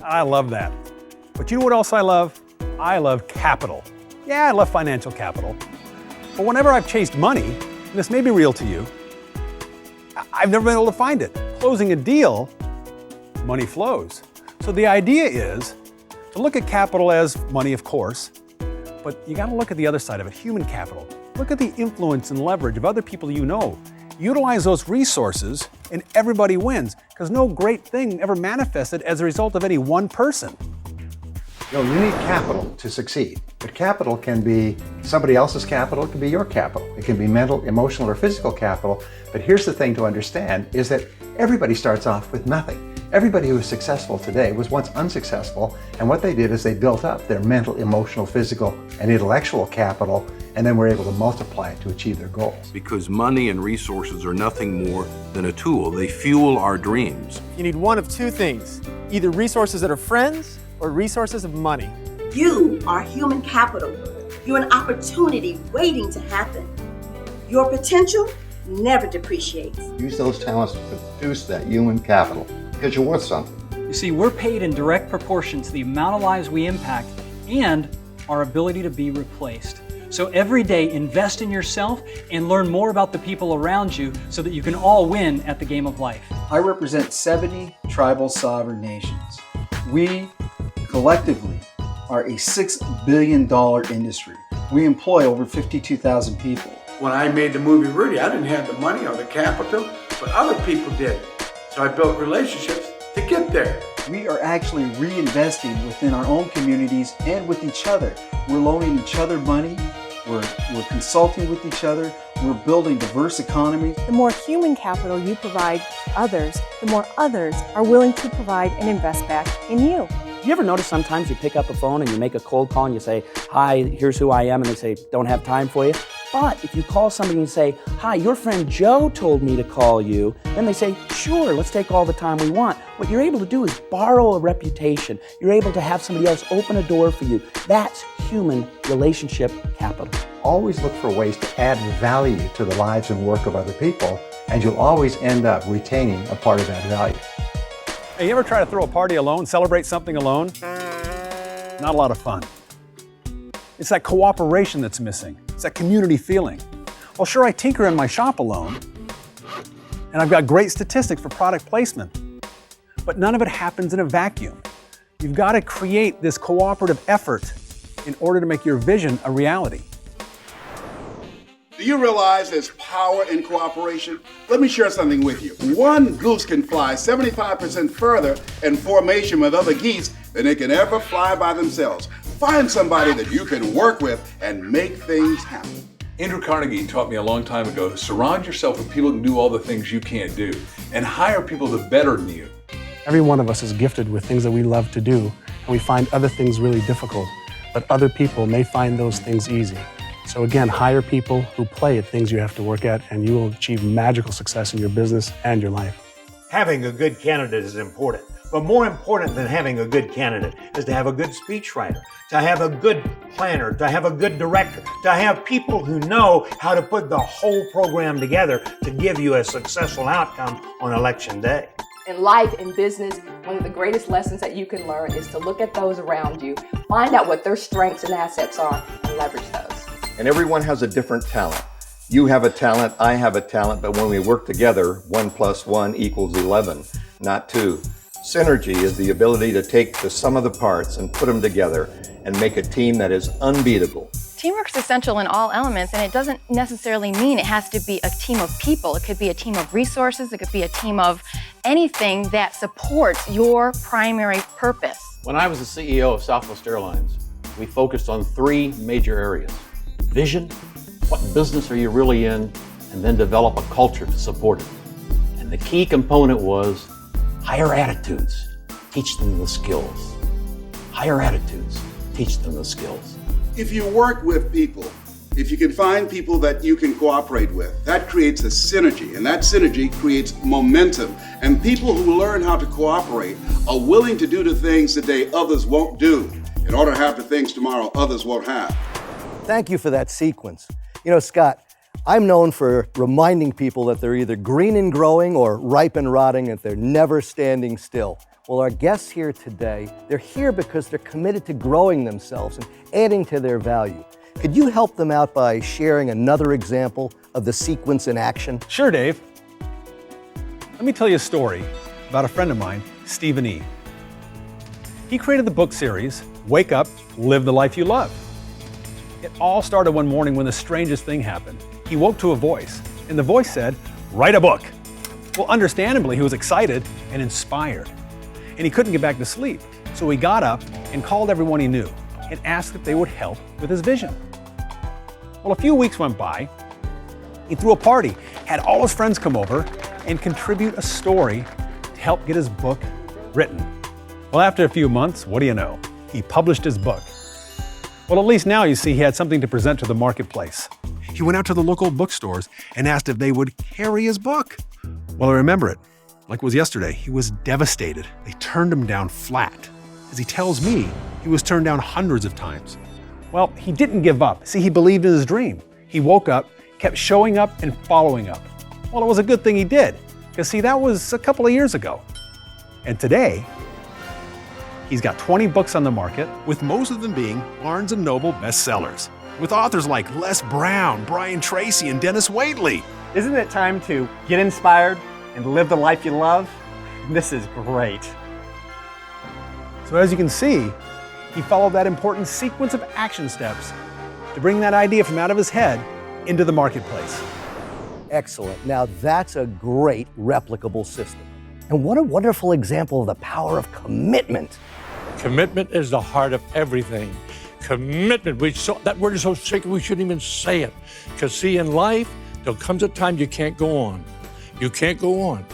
I love that. But you know what else I love? I love capital. Yeah, I love financial capital. But whenever I've chased money, and this may be real to you, I've never been able to find it. Closing a deal, money flows. So the idea is to look at capital as money, of course, but you got to look at the other side of it, human capital. Look at the influence and leverage of other people you know. Utilize those resources and everybody wins, because no great thing ever manifested as a result of any one person. You need capital to succeed, but capital can be somebody else's capital, it can be your capital. It can be mental, emotional, or physical capital, but here's the thing to understand is that everybody starts off with nothing. Everybody who is successful today was once unsuccessful, and what they did is they built up their mental, emotional, physical, and intellectual capital, and then were able to multiply it to achieve their goals. Because money and resources are nothing more than a tool. They fuel our dreams. You need one of two things, either resources that are friends or resources of money. You are human capital. You're an opportunity waiting to happen. Your potential never depreciates. Use those talents to produce that human capital, because you're worth something. You see, we're paid in direct proportion to the amount of lives we impact and our ability to be replaced. So every day, invest in yourself and learn more about the people around you so that you can all win at the game of life. I represent 70 tribal sovereign nations. We collectively are a $6 billion industry. We employ over 52,000 people. When I made the movie Rudy, I didn't have the money or the capital, but other people did. So I built relationships to get there. We are actually reinvesting within our own communities and with each other. We're loaning each other money, we're consulting with each other, we're building diverse economies. The more human capital you provide others, the more others are willing to provide and invest back in you. You ever notice sometimes you pick up a phone and you make a cold call and you say, hi, here's who I am, and they say, don't have time for you? But if you call somebody and say, hi, your friend Joe told me to call you, then they say, sure, let's take all the time we want. What you're able to do is borrow a reputation. You're able to have somebody else open a door for you. That's human relationship capital. Always look for ways to add value to the lives and work of other people, and you'll always end up retaining a part of that value. Hey, you ever try to throw a party alone, celebrate something alone? Not a lot of fun. It's that cooperation that's missing. It's that community feeling. Well, sure, I tinker in my shop alone, and I've got great statistics for product placement, but none of it happens in a vacuum. You've got to create this cooperative effort in order to make your vision a reality. Do you realize there's power in cooperation? Let me share something with you. One goose can fly 75% further in formation with other geese than they can ever fly by themselves. Find somebody that you can work with and make things happen. Andrew Carnegie taught me a long time ago, surround yourself with people who can do all the things you can't do, and hire people that are better than you. Every one of us is gifted with things that we love to do, and we find other things really difficult, but other people may find those things easy. So again, hire people who play at things you have to work at, and you will achieve magical success in your business and your life. Having a good candidate is important, but more important than having a good candidate is to have a good speechwriter, to have a good planner, to have a good director, to have people who know how to put the whole program together to give you a successful outcome on election day. In life, in business, one of the greatest lessons that you can learn is to look at those around you, find out what their strengths and assets are, and leverage those. And everyone has a different talent. You have a talent, I have a talent, but when we work together, 1 + 1 = 11, not 2. Synergy is the ability to take the sum of the parts and put them together and make a team that is unbeatable. Teamwork is essential in all elements, and it doesn't necessarily mean it has to be a team of people. It could be a team of resources, it could be a team of anything that supports your primary purpose. When I was the CEO of Southwest Airlines, we focused on 3 major areas: vision, What business are you really in? And then develop a culture to support it. And the key component was higher attitudes. Teach them the skills. Higher attitudes. Teach them the skills. If you work with people, if you can find people that you can cooperate with, that creates a synergy, and that synergy creates momentum. And people who learn how to cooperate are willing to do the things today others won't do in order to have the things tomorrow others won't have. Thank you for that sequence. You know, Scott, I'm known for reminding people that they're either green and growing or ripe and rotting, and they're never standing still. Well, our guests here today, they're here because they're committed to growing themselves and adding to their value. Could you help them out by sharing another example of the sequence in action? Sure, Dave. Let me tell you a story about a friend of mine, Stephen E. He created the book series, Wake Up, Live the Life You Love. It all started one morning when the strangest thing happened. He woke to a voice, and the voice said, "Write a book." Well, understandably, he was excited and inspired, and he couldn't get back to sleep. So he got up and called everyone he knew and asked if they would help with his vision. Well, a few weeks went by. He threw a party, had all his friends come over and contribute a story to help get his book written. Well, after a few months, what do you know? He published his book. Well, at least now you see he had something to present to the marketplace. He went out to the local bookstores and asked if they would carry his book. Well, I remember it, like it was yesterday. He was devastated. They turned him down flat. As he tells me, he was turned down hundreds of times. Well, he didn't give up. See, he believed in his dream. He woke up, kept showing up and following up. Well, it was a good thing he did, because see, that was a couple of years ago. And today, he's got 20 books on the market, with most of them being Barnes & Noble bestsellers, with authors like Les Brown, Brian Tracy, and Dennis Waitley. Isn't it time to get inspired and live the life you love? This is great. So as you can see, he followed that important sequence of action steps to bring that idea from out of his head into the marketplace. Excellent. Now that's a great replicable system. And what a wonderful example of the power of commitment. Commitment is the heart of everything. Commitment, that word is so sacred we shouldn't even say it. Because see, in life, there comes a time you can't go on. You can't go on.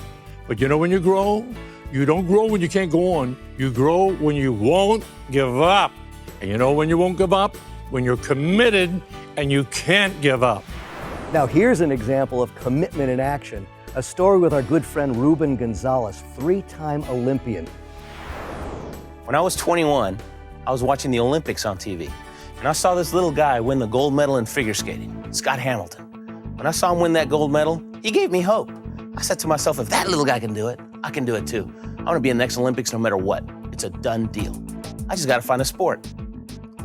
But you know when you grow, you don't grow when you can't go on. You grow when you won't give up. And you know when you won't give up? When you're committed and you can't give up. Now here's an example of commitment in action. A story with our good friend Ruben Gonzalez, 3-time Olympian. When I was 21, I was watching the Olympics on TV, and I saw this little guy win the gold medal in figure skating, Scott Hamilton. When I saw him win that gold medal, he gave me hope. I said to myself, if that little guy can do it, I can do it too. I want to be in the next Olympics no matter what. It's a done deal. I just got to find a sport.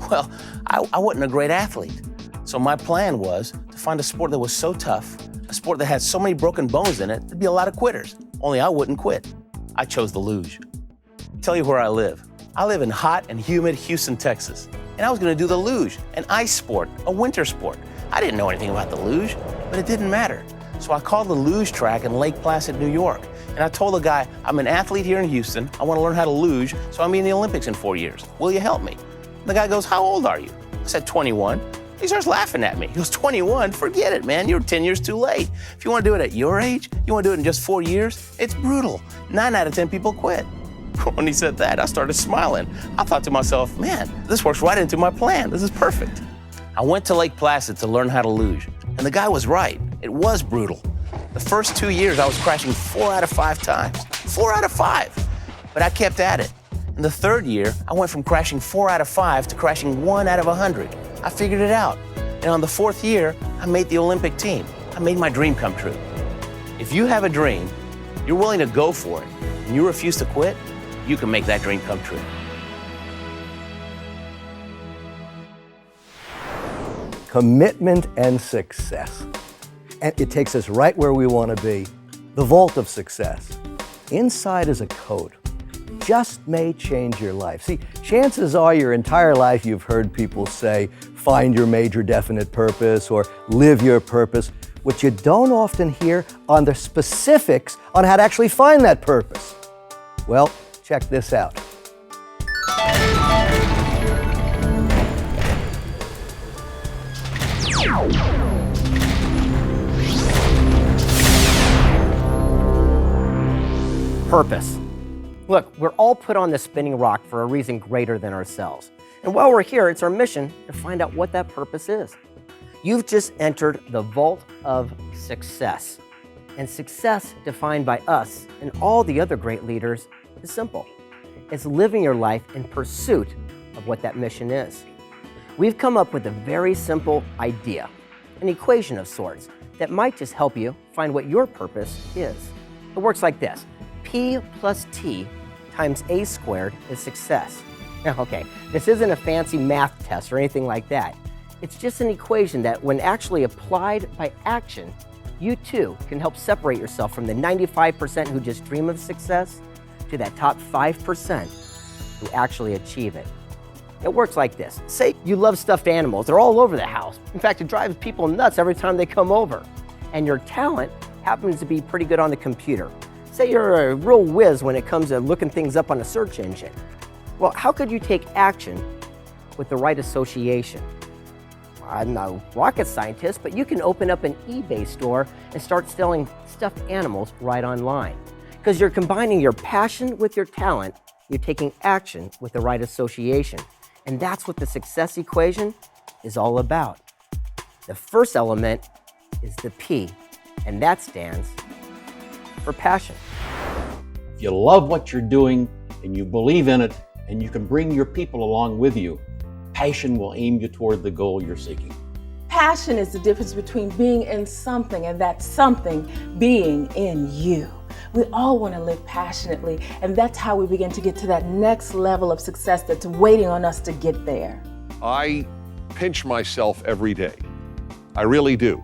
Well, I wasn't a great athlete, so my plan was to find a sport that was so tough, a sport that had so many broken bones in it, there'd be a lot of quitters, only I wouldn't quit. I chose the luge. I'll tell you where I live. I live in hot and humid Houston, Texas, and I was gonna do the luge, an ice sport, a winter sport. I didn't know anything about the luge, but it didn't matter. So I called the luge track in Lake Placid, New York, and I told the guy, I'm an athlete here in Houston, I wanna learn how to luge, so I'll be in the Olympics in 4 years. Will you help me? The guy goes, how old are you? I said, 21. He starts laughing at me. He goes, 21? Forget it, man. You're 10 years too late. If you want to do it at your age, you want to do it in just 4 years, it's brutal. 9 out of 10 people quit. When he said that, I started smiling. I thought to myself, man, this works right into my plan. This is perfect. I went to Lake Placid to learn how to luge, and the guy was right. It was brutal. The first 2 years, I was crashing 4 out of 5 times. 4 out of 5. But I kept at it. In the third year, I went from crashing 4 out of 5 to crashing 1 out of 100. I figured it out. And on the 4th year, I made the Olympic team. I made my dream come true. If you have a dream, you're willing to go for it, and you refuse to quit, you can make that dream come true. Commitment and success. And it takes us right where we want to be, the vault of success. Inside is a code. Just may change your life. See, chances are your entire life you've heard people say, find your major definite purpose or live your purpose. What you don't often hear are the specifics on how to actually find that purpose. Well, check this out. Purpose. Look, we're all put on this spinning rock for a reason greater than ourselves. And while we're here, it's our mission to find out what that purpose is. You've just entered the vault of success. And success, defined by us and all the other great leaders, is simple. It's living your life in pursuit of what that mission is. We've come up with a very simple idea, an equation of sorts, that might just help you find what your purpose is. It works like this. P plus T times A squared is success. Now, okay, this isn't a fancy math test or anything like that. It's just an equation that, when actually applied by action, you too can help separate yourself from the 95% who just dream of success to that top 5% who actually achieve it. It works like this. Say you love stuffed animals. They're all over the house. In fact, it drives people nuts every time they come over. And your talent happens to be pretty good on the computer. Say you're a real whiz when it comes to looking things up on a search engine. Well, how could you take action with the right association? I'm not a rocket scientist, but you can open up an eBay store and start selling stuffed animals right online. Because you're combining your passion with your talent, you're taking action with the right association. And that's what the success equation is all about. The first element is the P, and that stands for passion. If you love what you're doing and you believe in it and you can bring your people along with you, passion will aim you toward the goal you're seeking. Passion is the difference between being in something and that something being in you. We all want to live passionately, and that's how we begin to get to that next level of success that's waiting on us to get there. I pinch myself every day. I really do.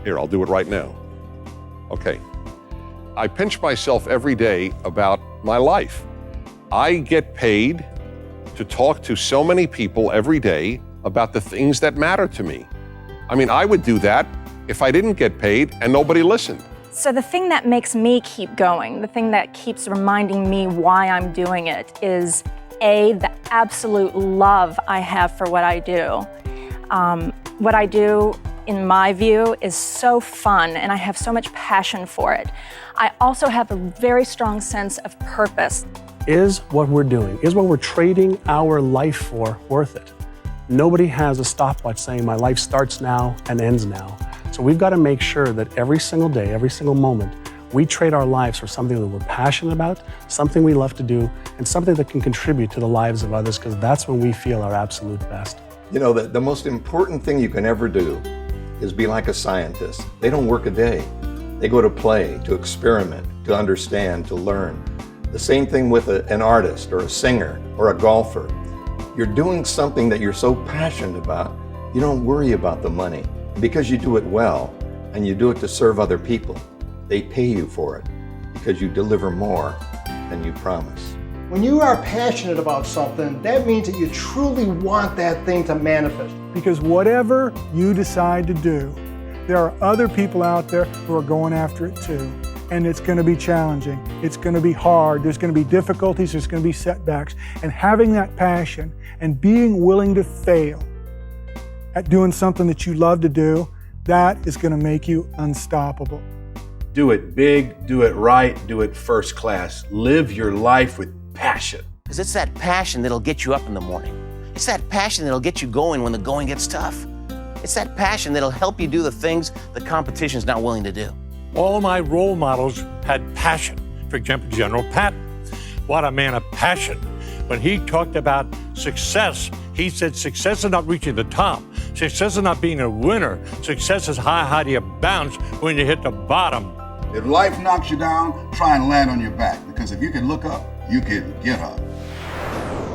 Here, I'll do it right now. Okay. I pinch myself every day about my life. I get paid to talk to so many people every day about the things that matter to me. I mean, I would do that if I didn't get paid and nobody listened. So the thing that makes me keep going, the thing that keeps reminding me why I'm doing it is A, the absolute love I have for what I do. What I do, in my view, is so fun, and I have so much passion for it. I also have a very strong sense of purpose. Is what we're doing, is what we're trading our life for worth it? Nobody has a stopwatch saying my life starts now and ends now. So we've got to make sure that every single day, every single moment, we trade our lives for something that we're passionate about, something we love to do, and something that can contribute to the lives of others, because that's when we feel our absolute best. You know, the most important thing you can ever do is be like a scientist. They don't work a day. They go to play, to experiment, to understand, to learn. The same thing with an artist or a singer or a golfer. You're doing something that you're so passionate about, you don't worry about the money. Because you do it well and you do it to serve other people, they pay you for it because you deliver more than you promise. When you are passionate about something, that means that you truly want that thing to manifest. Because whatever you decide to do, there are other people out there who are going after it too. And it's going to be challenging. It's going to be hard. There's going to be difficulties. There's going to be setbacks. And having that passion and being willing to fail at doing something that you love to do, that is going to make you unstoppable. Do it big, do it right, do it first class. Live your life with passion. Because it's that passion that'll get you up in the morning. It's that passion that'll get you going when the going gets tough. It's that passion that'll help you do the things the competition's not willing to do. All my role models had passion. For example, General Patton. What a man of passion. When he talked about success, he said success is not reaching the top. Success is not being a winner. Success is how high do you bounce when you hit the bottom. If life knocks you down, try and land on your back, because if you can look up, you can get up.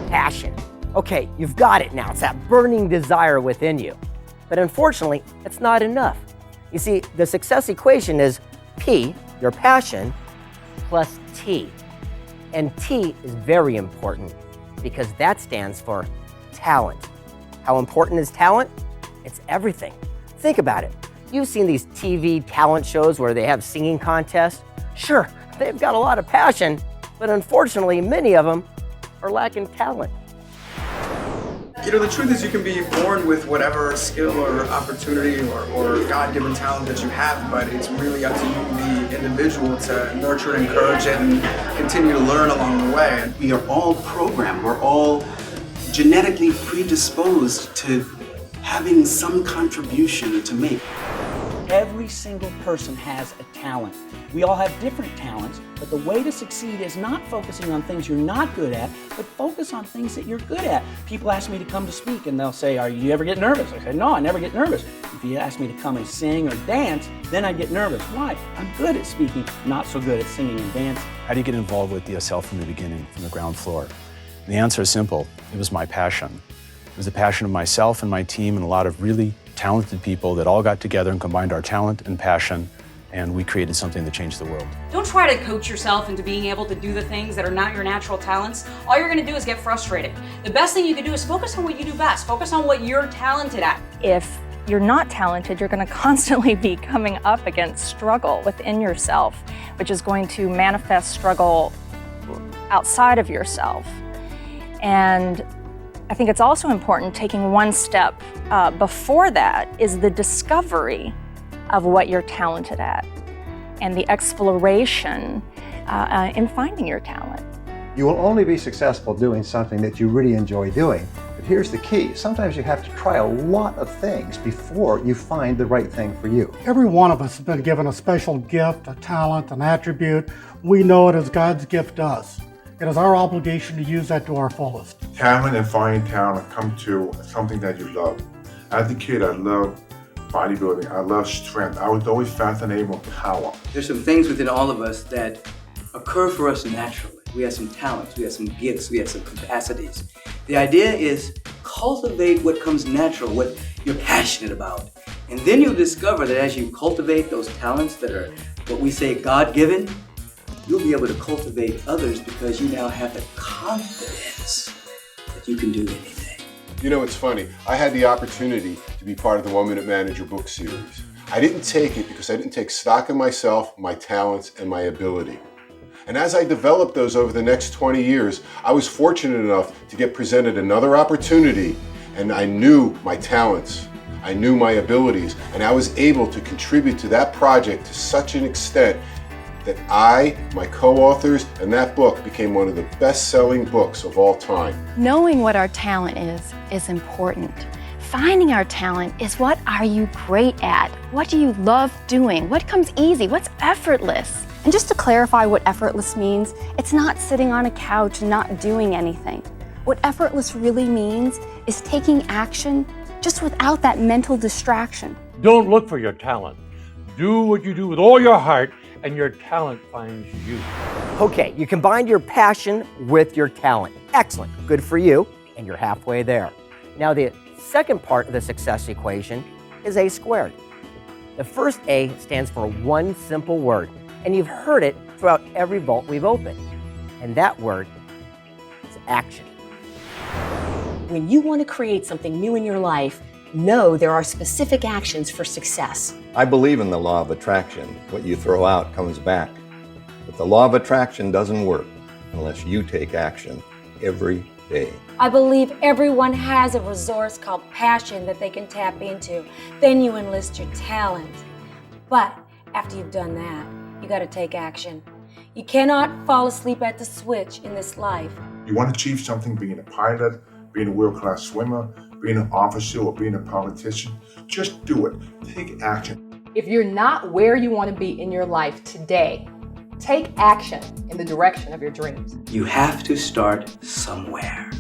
Passion. Okay, you've got it now. It's that burning desire within you. But unfortunately, it's not enough. You see, the success equation is P, your passion, plus T. And T is very important because that stands for talent. How important is talent? It's everything. Think about it. You've seen these TV talent shows where they have singing contests. Sure, they've got a lot of passion, but unfortunately, many of them are lacking talent. know, the truth is you can be born with whatever skill or opportunity or God-given talent that you have, but it's really up to you, the individual, to nurture and encourage it and continue to learn along the way. We are all programmed. We're all genetically predisposed to having some contribution to make. Every single person has a talent. We all have different talents, but the way to succeed is not focusing on things you're not good at, but focus on things that you're good at. People ask me to come to speak and they'll say, "Are you ever get nervous?" I say, "No, I never get nervous." If you ask me to come and sing or dance, then I get nervous. Why? I'm good at speaking, not so good at singing and dancing. How do you get involved with DSL from the beginning, from the ground floor? And the answer is simple. It was my passion. It was the passion of myself and my team and a lot of really talented people that all got together and combined our talent and passion, and we created something that changed the world. Don't try to coach yourself into being able to do the things that are not your natural talents. All you're going to do is get frustrated. The best thing you can do is focus on what you do best. Focus on what you're talented at. If you're not talented, you're going to constantly be coming up against struggle within yourself, which is going to manifest struggle outside of yourself. And I think it's also important taking one step before that is the discovery of what you're talented at and the exploration in finding your talent. You will only be successful doing something that you really enjoy doing. But here's the key. Sometimes you have to try a lot of things before you find the right thing for you. Every one of us has been given a special gift, a talent, an attribute. We know it as God's gift to us. It is our obligation to use that to our fullest. Talent and finding talent come to something that you love. As a kid, I loved bodybuilding. I loved strength. I was always fascinated with power. There's some things within all of us that occur for us naturally. We have some talents, we have some gifts, we have some capacities. The idea is cultivate what comes natural, what you're passionate about. And then you'll discover that as you cultivate those talents that are what we say God-given, you'll be able to cultivate others because you now have the confidence that you can do anything. You know, it's funny. I had the opportunity to be part of the 1 Minute Manager book series. I didn't take it because I didn't take stock in myself, my talents, and my ability. And as I developed those over the next 20 years, I was fortunate enough to get presented another opportunity, and I knew my talents, I knew my abilities, and I was able to contribute to that project to such an extent that I, my co-authors, and that book became one of the best-selling books of all time. Knowing what our talent is important. Finding our talent is what are you great at? What do you love doing? What comes easy? What's effortless? And just to clarify what effortless means, it's not sitting on a couch and not doing anything. What effortless really means is taking action just without that mental distraction. Don't look for your talent. Do what you do with all your heart, and your talent finds you. Okay, you combined your passion with your talent. Excellent, good for you, and you're halfway there. Now the second part of the success equation is A squared. The first A stands for one simple word, and you've heard it throughout every vault we've opened. And that word is action. When you want to create something new in your life, know there are specific actions for success. I believe in the law of attraction. What you throw out comes back. But the law of attraction doesn't work unless you take action every day. I believe everyone has a resource called passion that they can tap into. Then you enlist your talent. But after you've done that, you got to take action. You cannot fall asleep at the switch in this life. You want to achieve something, being a pilot, being a world-class swimmer, being an officer, or being a politician, just do it. Take action. If you're not where you want to be in your life today, take action in the direction of your dreams. You have to start somewhere.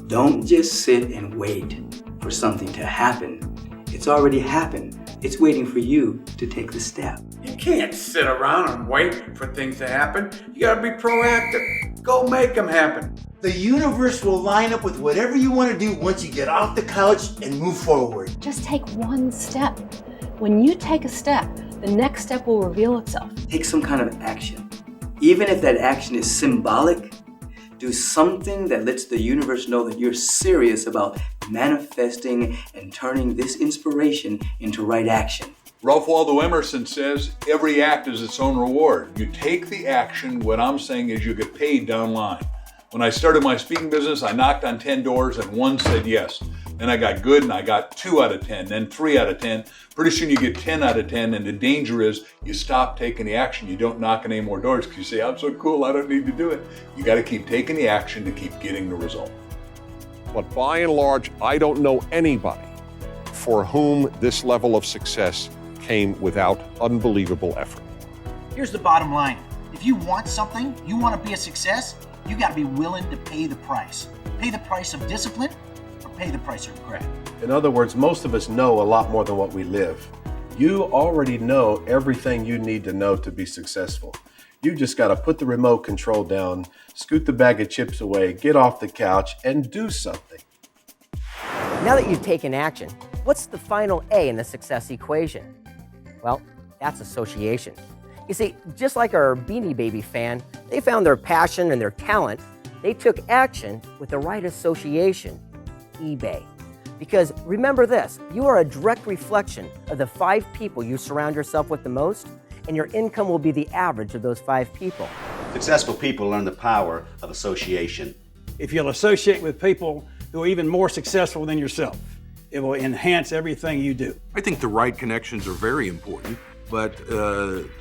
Don't just sit and wait for something to happen. It's already happened. It's waiting for you to take the step. You can't sit around and wait for things to happen. You gotta be proactive. Go make them happen. The universe will line up with whatever you want to do once you get off the couch and move forward. Just take one step. When you take a step, the next step will reveal itself. Take some kind of action. Even if that action is symbolic, do something that lets the universe know that you're serious about manifesting and turning this inspiration into right action. Ralph Waldo Emerson says, every act is its own reward. You take the action, what I'm saying is you get paid down line. When I started my speaking business, I knocked on 10 doors and one said yes. Then I got good and I got 2 out of 10, then 3 out of 10. Pretty soon you get 10 out of 10, and the danger is you stop taking the action. You don't knock on any more doors because you say, I'm so cool, I don't need to do it. You got to keep taking the action to keep getting the result. But by and large, I don't know anybody for whom this level of success came without unbelievable effort. Here's the bottom line. If you want something, you want to be a success, you got to be willing to pay the price. Pay the price of discipline or pay the price of regret. In other words, most of us know a lot more than what we live. You already know everything you need to know to be successful. You just got to put the remote control down, scoot the bag of chips away, get off the couch, and do something. Now that you've taken action, what's the final A in the success equation? Well, that's association. You see, just like our Beanie Baby fan, they found their passion and their talent. They took action with the right association, eBay. Because remember this, you are a direct reflection of the 5 people you surround yourself with the most, and your income will be the average of those 5 people. Successful people learn the power of association. If you'll associate with people who are even more successful than yourself, it will enhance everything you do. I think the right connections are very important, but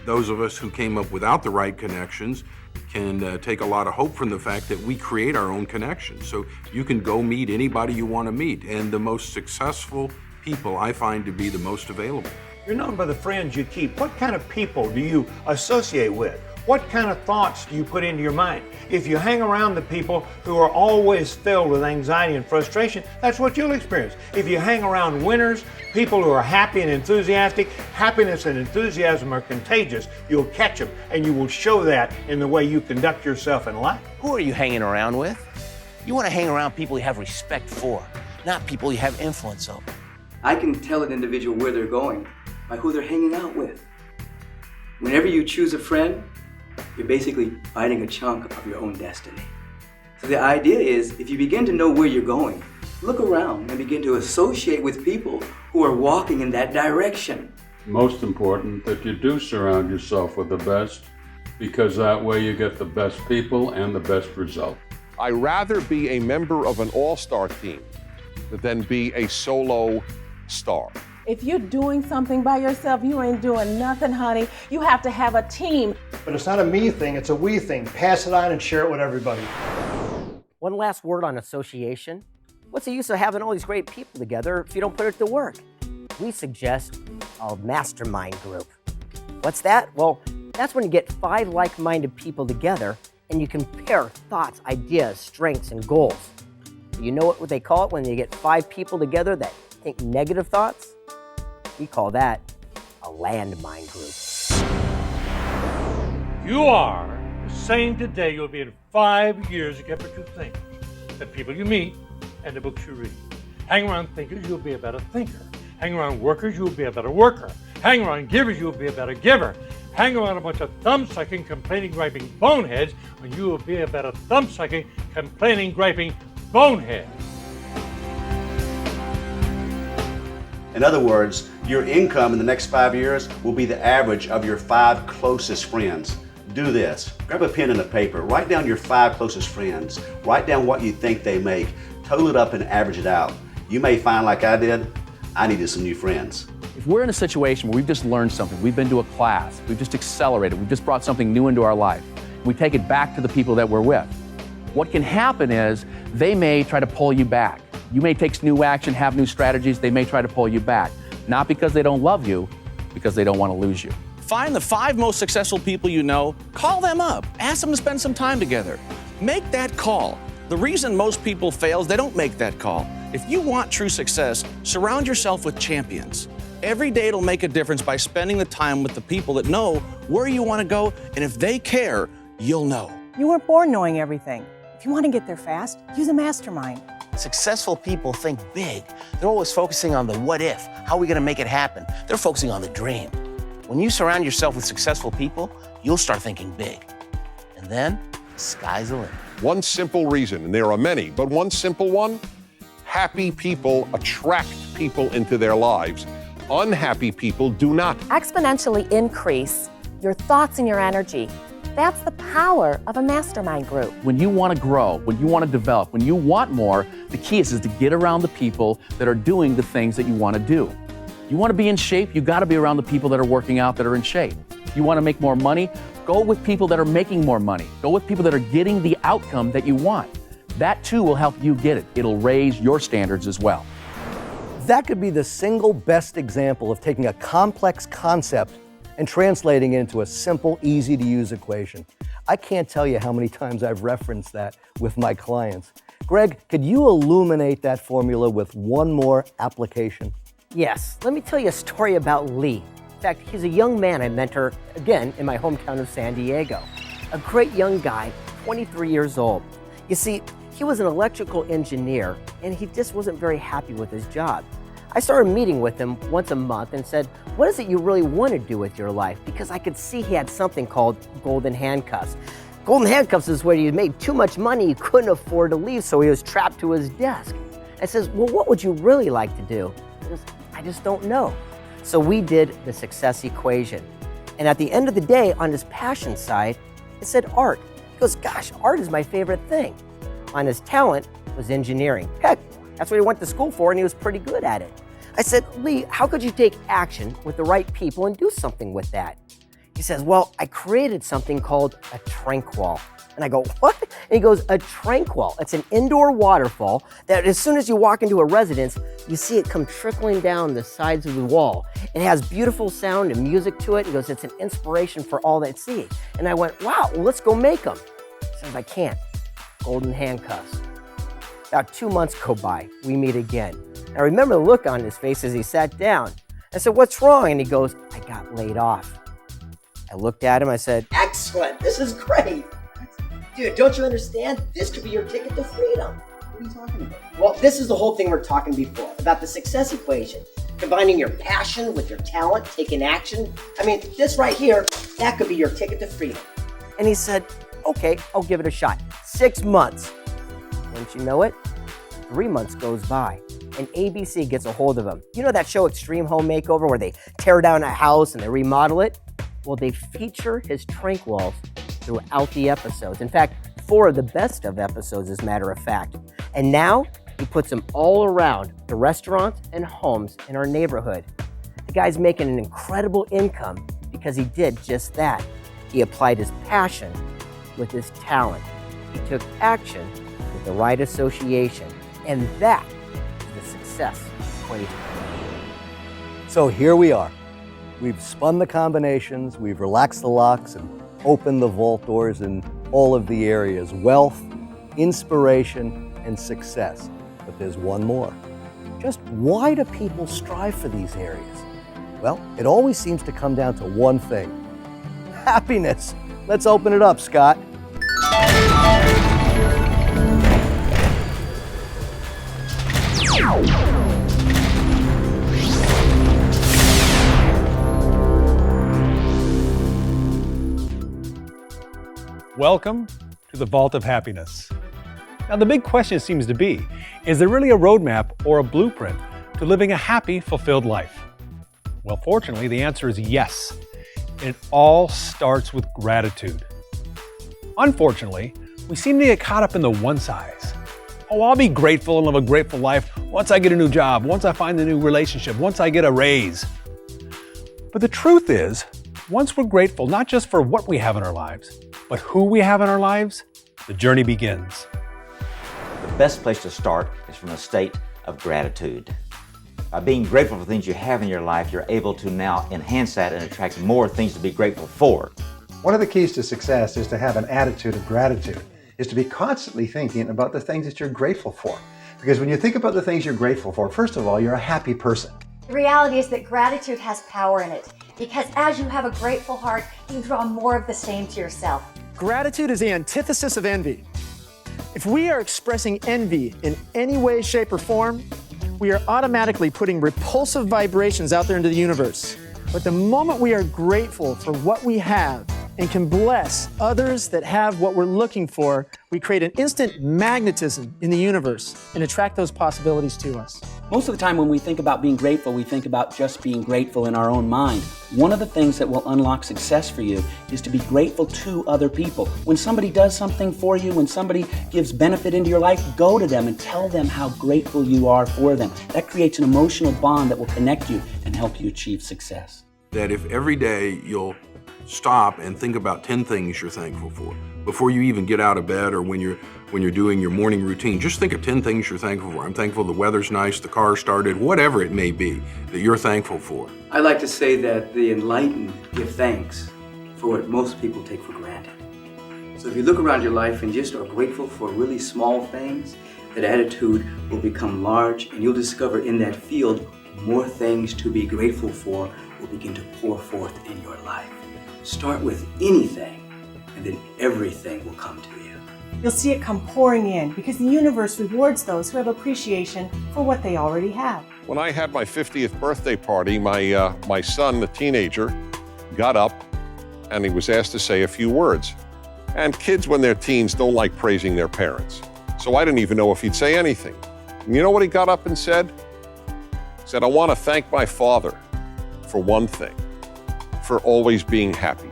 those of us who came up without the right connections can take a lot of hope from the fact that we create our own connections. So you can go meet anybody you want to meet, and the most successful people I find to be the most available. You're known by the friends you keep. What kind of people do you associate with? What kind of thoughts do you put into your mind? If you hang around the people who are always filled with anxiety and frustration, that's what you'll experience. If you hang around winners, people who are happy and enthusiastic, happiness and enthusiasm are contagious. You'll catch them, and you will show that in the way you conduct yourself in life. Who are you hanging around with? You want to hang around people you have respect for, not people you have influence over. I can tell an individual where they're going by who they're hanging out with. Whenever you choose a friend, you're basically biting a chunk of your own destiny. So the idea is, if you begin to know where you're going, look around and begin to associate with people who are walking in that direction. Most important that you do surround yourself with the best, because that way you get the best people and the best result. I'd rather be a member of an all-star team than be a solo star. If you're doing something by yourself, you ain't doing nothing, honey. You have to have a team. But it's not a me thing, it's a we thing. Pass it on and share it with everybody. One last word on association. What's the use of having all these great people together if you don't put it to work? We suggest a mastermind group. What's that? Well, that's when you get 5 like-minded people together and you compare thoughts, ideas, strengths, and goals. You know what they call it when you get 5 people together that think negative thoughts? We call that a landmine group. You are the same today you'll be in 5 years. Get what you think. The people you meet and the books you read. Hang around thinkers, you'll be a better thinker. Hang around workers, you'll be a better worker. Hang around givers, you'll be a better giver. Hang around a bunch of thumb-sucking, complaining, griping boneheads, and you will be a better thumb-sucking, complaining, griping bonehead. In other words, your income in the next 5 years will be the average of your 5 closest friends. Do this. Grab a pen and a paper. Write down your 5 closest friends. Write down what you think they make. Total it up and average it out. You may find, like I did, I needed some new friends. If we're in a situation where we've just learned something, we've been to a class, we've just accelerated, we've just brought something new into our life, we take it back to the people that we're with. What can happen is they may try to pull you back. You may take new action, have new strategies, they may try to pull you back. Not because they don't love you, because they don't want to lose you. Find the 5 most successful people you know, call them up, ask them to spend some time together. Make that call. The reason most people fail is they don't make that call. If you want true success, surround yourself with champions. Every day it'll make a difference by spending the time with the people that know where you want to go, and if they care, you'll know. You weren't born knowing everything. If you want to get there fast, use a mastermind. Successful people think big. They're always focusing on the what if, how are we going to make it happen? They're focusing on the dream. When you surround yourself with successful people, you'll start thinking big. And then, the sky's the limit. One simple reason, and there are many, but one simple one, happy people attract people into their lives. Unhappy people do not. Exponentially increase your thoughts and your energy. That's the power power of a mastermind group. When you want to grow, when you want to develop, when you want more, the key is to get around the people that are doing the things that you want to do. You want to be in shape, you got to be around the people that are working out, that are in shape. You want to make more money, go with people that are making more money. Go with people that are getting the outcome that you want. That too will help you get it. It'll raise your standards as well. That could be the single best example of taking a complex concept and translating it into a simple, easy to use equation. I can't tell you how many times I've referenced that with my clients. Greg, could you illuminate that formula with one more application? Yes, let me tell you a story about Lee. In fact, he's a young man I mentor, again, in my hometown of San Diego. A great young guy, 23 years old. You see, he was an electrical engineer, and he just wasn't very happy with his job. I started meeting with him once a month and said, what is it you really want to do with your life? Because I could see he had something called golden handcuffs. Golden handcuffs is where he made too much money, he couldn't afford to leave, so he was trapped to his desk. I says, well, what would you really like to do? He goes, I just don't know. So we did the success equation. And at the end of the day, on his passion side, it said art. He goes, gosh, art is my favorite thing. On his talent was engineering. Heck, that's what he went to school for, and he was pretty good at it. I said, Lee, how could you take action with the right people and do something with that? He says, well, I created something called a tranquil. And I go, what? And he goes, a tranquil. It's an indoor waterfall that as soon as you walk into a residence, you see it come trickling down the sides of the wall. It has beautiful sound and music to it. He goes, it's an inspiration for all that see. And I went, wow, well, let's go make them. He says, I can't. Golden handcuffs. About 2 months go by, we meet again. I remember the look on his face as he sat down. I said, what's wrong? And he goes, I got laid off. I looked at him, I said, excellent, this is great. Dude, don't you understand? This could be your ticket to freedom. What are you talking about? Well, this is the whole thing we're talking before, about the success equation. Combining your passion with your talent, taking action. I mean, this right here, that could be your ticket to freedom. And he said, okay, I'll give it a shot. 6 months. Wouldn't you know it? 3 months goes by, and ABC gets a hold of him. You know that show Extreme Home Makeover where they tear down a house and they remodel it? Well, they feature his tranquils throughout the episodes. In fact, 4 of the best of episodes, as a matter of fact. And now, he puts them all around the restaurants and homes in our neighborhood. The guy's making an incredible income because he did just that. He applied his passion with his talent. He took action with the right association. And that is the success equation. So here we are. We've spun the combinations, we've relaxed the locks and opened the vault doors in all of the areas: wealth, inspiration, and success. But there's one more. Just why do people strive for these areas? Well, it always seems to come down to one thing: happiness. Let's open it up, Scott. Welcome to the Vault of Happiness. Now, the big question seems to be, is there really a roadmap or a blueprint to living a happy, fulfilled life? Well, fortunately, the answer is yes. It all starts with gratitude. Unfortunately, we seem to get caught up in the one size. Oh, I'll be grateful and live a grateful life once I get a new job, once I find a new relationship, once I get a raise. But the truth is, once we're grateful not just for what we have in our lives, but who we have in our lives, the journey begins. The best place to start is from a state of gratitude. By being grateful for things you have in your life, you're able to now enhance that and attract more things to be grateful for. One of the keys to success is to have an attitude of gratitude, is to be constantly thinking about the things that you're grateful for. Because when you think about the things you're grateful for, first of all, you're a happy person. The reality is that gratitude has power in it, because as you have a grateful heart, you draw more of the same to yourself. Gratitude is the antithesis of envy. If we are expressing envy in any way, shape, or form, we are automatically putting repulsive vibrations out there into the universe. But the moment we are grateful for what we have and can bless others that have what we're looking for, we create an instant magnetism in the universe and attract those possibilities to us. Most of the time when we think about being grateful, we think about just being grateful in our own mind. One of the things that will unlock success for you is to be grateful to other people. When somebody does something for you, when somebody gives benefit into your life, go to them and tell them how grateful you are for them. That creates an emotional bond that will connect you and help you achieve success. That if every day you'll stop and think about 10 things you're thankful for, before you even get out of bed or when you're doing your morning routine, just think of 10 things you're thankful for. I'm thankful the weather's nice, the car started, whatever it may be that you're thankful for. I like to say that the enlightened give thanks for what most people take for granted. So if you look around your life and just are grateful for really small things, that attitude will become large, and you'll discover in that field more things to be grateful for will begin to pour forth in your life. Start with anything, and then everything will come to you. You'll see it come pouring in because the universe rewards those who have appreciation for what they already have. When I had my 50th birthday party, my son, the teenager, got up and he was asked to say a few words. And kids, when they're teens, don't like praising their parents. So I didn't even know if he'd say anything. And you know what he got up and said? He said, I want to thank my father for one thing, for always being happy.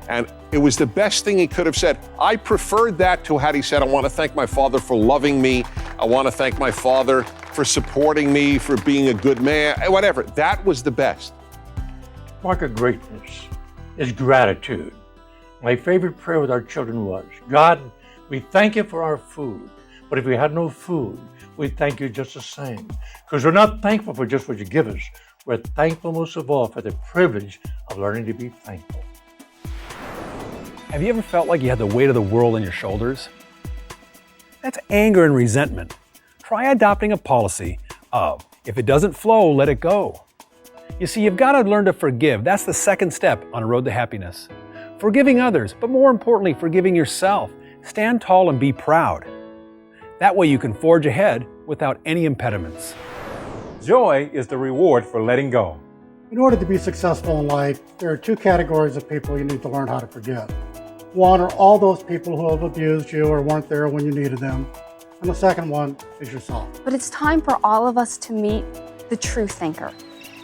And it was the best thing he could have said. I preferred that to had he said, I want to thank my father for loving me. I want to thank my father for supporting me, for being a good man, whatever. That was the best. Mark of greatness is gratitude. My favorite prayer with our children was, God, we thank you for our food, but if we had no food, we thank you just the same. Because we're not thankful for just what you give us. We're thankful most of all for the privilege of learning to be thankful. Have you ever felt like you had the weight of the world on your shoulders? That's anger and resentment. Try adopting a policy of, if it doesn't flow, let it go. You see, you've got to learn to forgive. That's the second step on a road to happiness. Forgiving others, but more importantly, forgiving yourself. Stand tall and be proud. That way you can forge ahead without any impediments. Joy is the reward for letting go. In order to be successful in life, there are two categories of people you need to learn how to forgive. One are all those people who have abused you or weren't there when you needed them. And the second one is yourself. But it's time for all of us to meet the true thinker.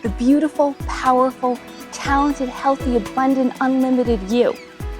The beautiful, powerful, talented, healthy, abundant, unlimited you.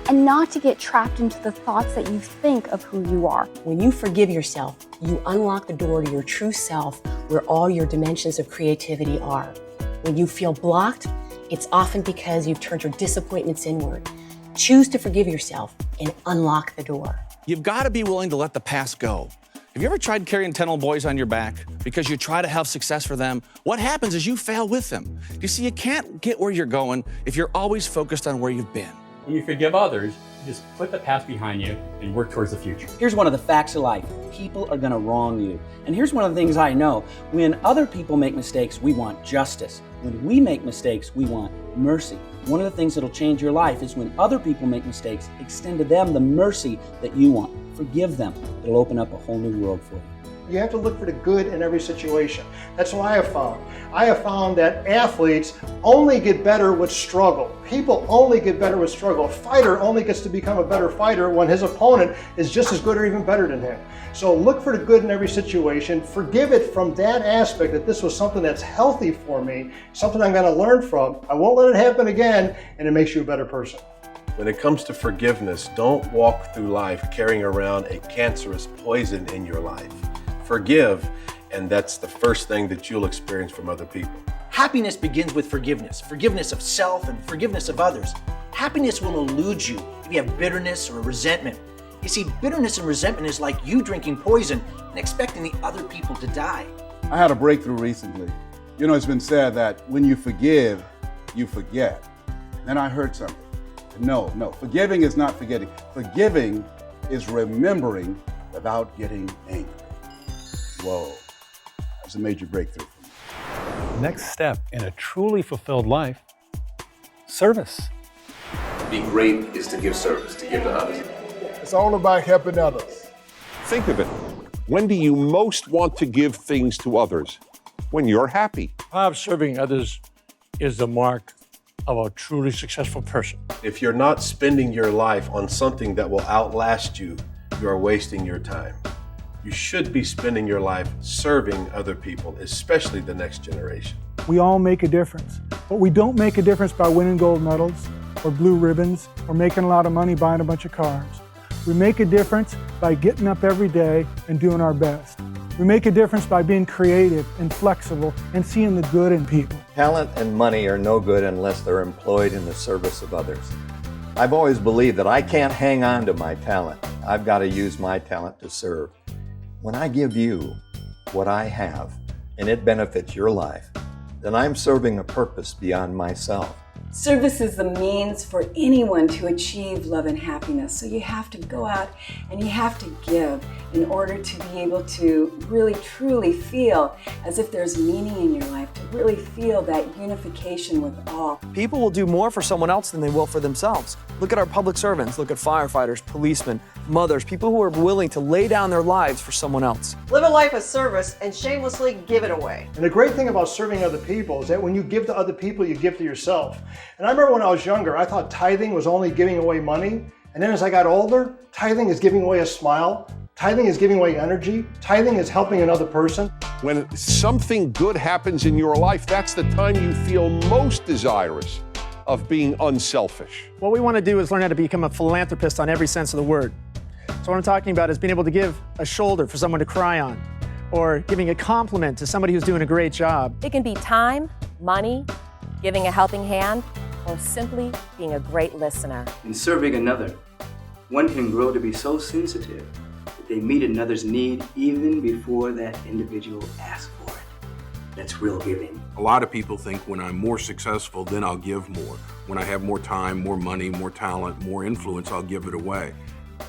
And not to get trapped into the thoughts that you think of who you are. When you forgive yourself, you unlock the door to your true self where all your dimensions of creativity are. When you feel blocked, it's often because you've turned your disappointments inward. Choose to forgive yourself and unlock the door. You've got to be willing to let the past go. Have you ever tried carrying 10 old boys on your back because you try to have success for them? What happens is you fail with them. You see, you can't get where you're going if you're always focused on where you've been. When you forgive others, you just put the past behind you and work towards the future. Here's one of the facts of life. People are going to wrong you. And here's one of the things I know. When other people make mistakes, we want justice. When we make mistakes, we want mercy. One of the things that'll change your life is when other people make mistakes, extend to them the mercy that you want. Forgive them. It'll open up a whole new world for you. You have to look for the good in every situation. That's what I have found. I have found that athletes only get better with struggle. People only get better with struggle. A fighter only gets to become a better fighter when his opponent is just as good or even better than him. So look for the good in every situation. Forgive it from that aspect that this was something that's healthy for me, something I'm going to learn from. I won't let it happen again, and it makes you a better person. When it comes to forgiveness, don't walk through life carrying around a cancerous poison in your life. Forgive, and that's the first thing that you'll experience from other people. Happiness begins with forgiveness. Forgiveness of self and forgiveness of others. Happiness will elude you if you have bitterness or resentment. You see, bitterness and resentment is like you drinking poison and expecting the other people to die. I had a breakthrough recently. You know, it's been said that when you forgive, you forget. Then I heard something. No, forgiving is not forgetting. Forgiving is remembering without getting angry. Whoa, that's a major breakthrough for me. The next step in a truly fulfilled life, service. To be great is to give service, to give to others. It's all about helping others. Think of it. When do you most want to give things to others? When you're happy. Serving others is the mark of a truly successful person. If you're not spending your life on something that will outlast you, you are wasting your time. You should be spending your life serving other people, especially the next generation. We all make a difference, but we don't make a difference by winning gold medals or blue ribbons or making a lot of money buying a bunch of cars. We make a difference by getting up every day and doing our best. We make a difference by being creative and flexible and seeing the good in people. Talent and money are no good unless they're employed in the service of others. I've always believed that I can't hang on to my talent. I've got to use my talent to serve. When I give you what I have and it benefits your life, then I'm serving a purpose beyond myself. Service is the means for anyone to achieve love and happiness. So you have to go out and you have to give in order to be able to really truly feel as if there's meaning in your life, to really feel that unification with all. People will do more for someone else than they will for themselves. Look at our public servants, look at firefighters, policemen, mothers, people who are willing to lay down their lives for someone else. Live a life of service and shamelessly give it away. And the great thing about serving other people is that when you give to other people, you give to yourself. And I remember when I was younger, I thought tithing was only giving away money. And then as I got older, tithing is giving away a smile. Tithing is giving away energy. Tithing is helping another person. When something good happens in your life, that's the time you feel most desirous of being unselfish. What we want to do is learn how to become a philanthropist on every sense of the word. So what I'm talking about is being able to give a shoulder for someone to cry on, or giving a compliment to somebody who's doing a great job. It can be time, money, giving a helping hand, or simply being a great listener. In serving another, one can grow to be so sensitive that they meet another's need even before that individual asks for it. That's real giving. A lot of people think when I'm more successful, then I'll give more. When I have more time, more money, more talent, more influence, I'll give it away.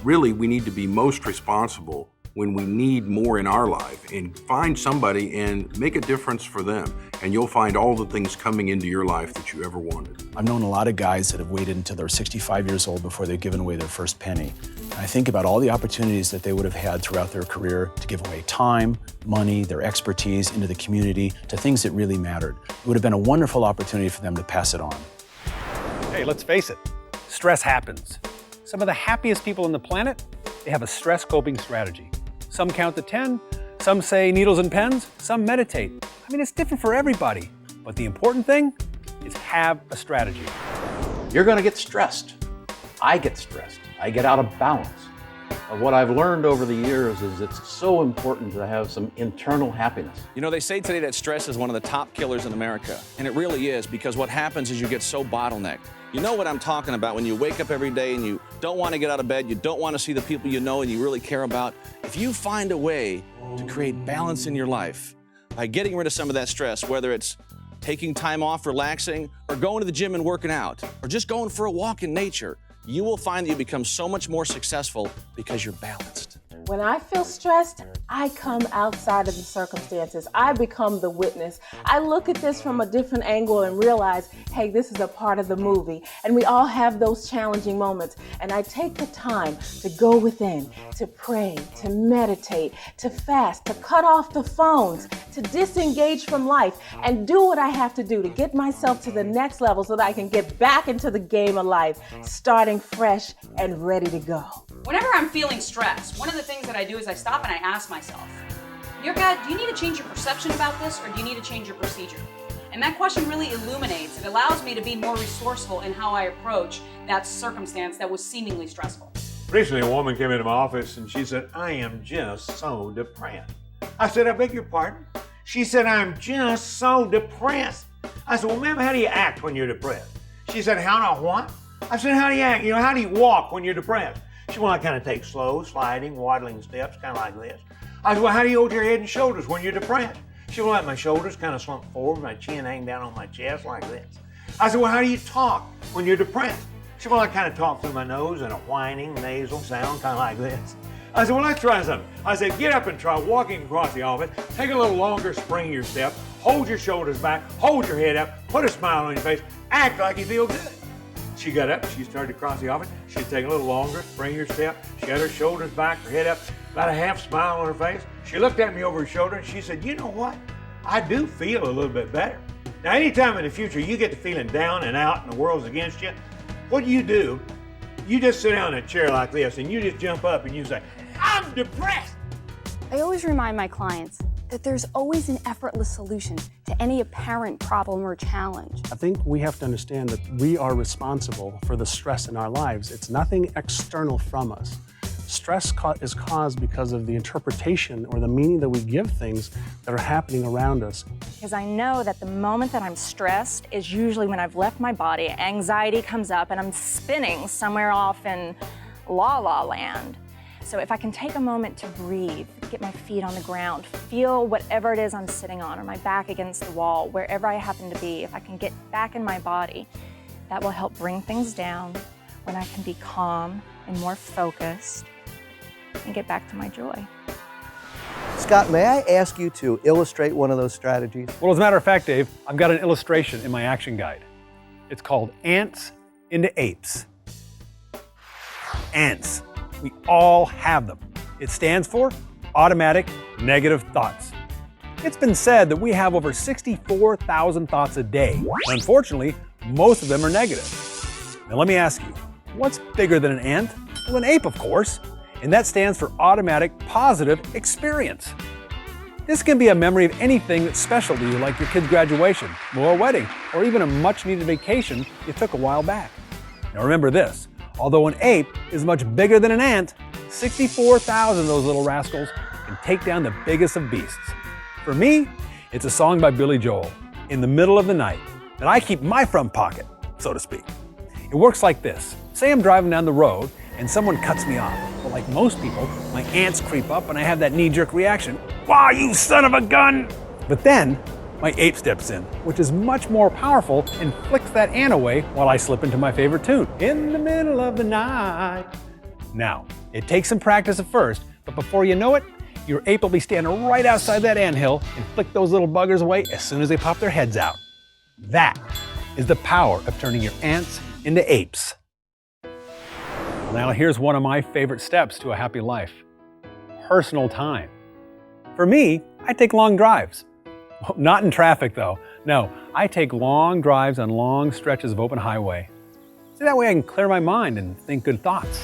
Really, we need to be most responsible when we need more in our life, and find somebody and make a difference for them. And you'll find all the things coming into your life that you ever wanted. I've known a lot of guys that have waited until they're 65 years old before they've given away their first penny. And I think about all the opportunities that they would have had throughout their career to give away time, money, their expertise into the community to things that really mattered. It would have been a wonderful opportunity for them to pass it on. Hey, let's face it, stress happens. Some of the happiest people on the planet, they have a stress coping strategy. Some count to 10, some say needles and pens, some meditate. I mean, it's different for everybody. But the important thing is have a strategy. You're gonna get stressed. I get stressed. I get out of balance. But what I've learned over the years is it's so important to have some internal happiness. You know, they say today that stress is one of the top killers in America. And it really is, because what happens is you get so bottlenecked. You know what I'm talking about when you wake up every day and you don't want to get out of bed, you don't want to see the people you know and you really care about. If you find a way to create balance in your life by getting rid of some of that stress, whether it's taking time off, relaxing, or going to the gym and working out, or just going for a walk in nature, you will find that you become so much more successful because you're balanced. When I feel stressed, I come outside of the circumstances. I become the witness. I look at this from a different angle and realize, hey, this is a part of the movie. And we all have those challenging moments. And I take the time to go within, to pray, to meditate, to fast, to cut off the phones, to disengage from life, and do what I have to do to get myself to the next level so that I can get back into the game of life, starting fresh and ready to go. Whenever I'm feeling stressed, one of the things that I do is I stop and I ask myself, dear God, do you need to change your perception about this, or do you need to change your procedure? And that question really illuminates. It allows me to be more resourceful in how I approach that circumstance that was seemingly stressful. Recently, a woman came into my office and she said, I am just so depressed. I said, I beg your pardon? She said, I'm just so depressed. I said, well, ma'am, how do you act when you're depressed? She said, how do I what? I said, how do you act? You know, how do you walk when you're depressed? She said, well, I kind of take slow, sliding, waddling steps, kind of like this. I said, well, how do you hold your head and shoulders when you're depressed? She said, well, let my shoulders kind of slump forward, my chin hang down on my chest like this. I said, well, how do you talk when you're depressed? She said, well, I kind of talk through my nose in a whining, nasal sound, kind of like this. I said, well, let's try something. I said, get up and try walking across the office, take a little longer, spring your step, hold your shoulders back, hold your head up, put a smile on your face, act like you feel good. She got up, she started to cross the office. She'd take a little longer, spring her step. She had her shoulders back, her head up, about a half smile on her face. She looked at me over her shoulder and she said, you know what? I do feel a little bit better. Now, anytime in the future you get to feeling down and out and the world's against you, what do? You just sit down in a chair like this and you just jump up and you say, I'm depressed. I always remind my clients that there's always an effortless solution to any apparent problem or challenge. I think we have to understand that we are responsible for the stress in our lives. It's nothing external from us. Stress is caused because of the interpretation or the meaning that we give things that are happening around us. Because I know that the moment that I'm stressed is usually when I've left my body, anxiety comes up and I'm spinning somewhere off in la-la land. So if I can take a moment to breathe, get my feet on the ground, feel whatever it is I'm sitting on or my back against the wall, wherever I happen to be, if I can get back in my body, that will help bring things down when I can be calm and more focused and get back to my joy. Scott, may I ask you to illustrate one of those strategies? Well, as a matter of fact, Dave, I've got an illustration in my action guide. It's called Ants into Apes. Ants. We all have them. It stands for automatic negative thoughts. It's been said that we have over 64,000 thoughts a day. Unfortunately, most of them are negative. Now let me ask you, what's bigger than an ant? Well, an ape, of course. And that stands for automatic positive experience. This can be a memory of anything that's special to you, like your kid's graduation, or a wedding, or even a much-needed vacation you took a while back. Now remember this, although an ape is much bigger than an ant, 64,000 of those little rascals can take down the biggest of beasts. For me, it's a song by Billy Joel, In the Middle of the Night, that I keep in my front pocket, so to speak. It works like this. Say I'm driving down the road and someone cuts me off. Well, like most people, my ants creep up and I have that knee-jerk reaction, "Wow, you son of a gun!" But then, my ape steps in, which is much more powerful and flicks that ant away while I slip into my favorite tune, In the Middle of the Night. Now, it takes some practice at first, but before you know it, your ape will be standing right outside that anthill and flick those little buggers away as soon as they pop their heads out. That is the power of turning your ants into apes. Well, now here's one of my favorite steps to a happy life. Personal time. For me, I take long drives. Not in traffic though. No, I take long drives on long stretches of open highway. So that way I can clear my mind and think good thoughts.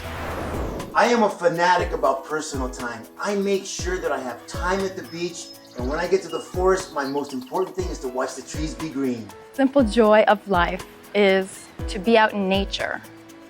I am a fanatic about personal time. I make sure that I have time at the beach, and when I get to the forest, my most important thing is to watch the trees be green. Simple joy of life is to be out in nature,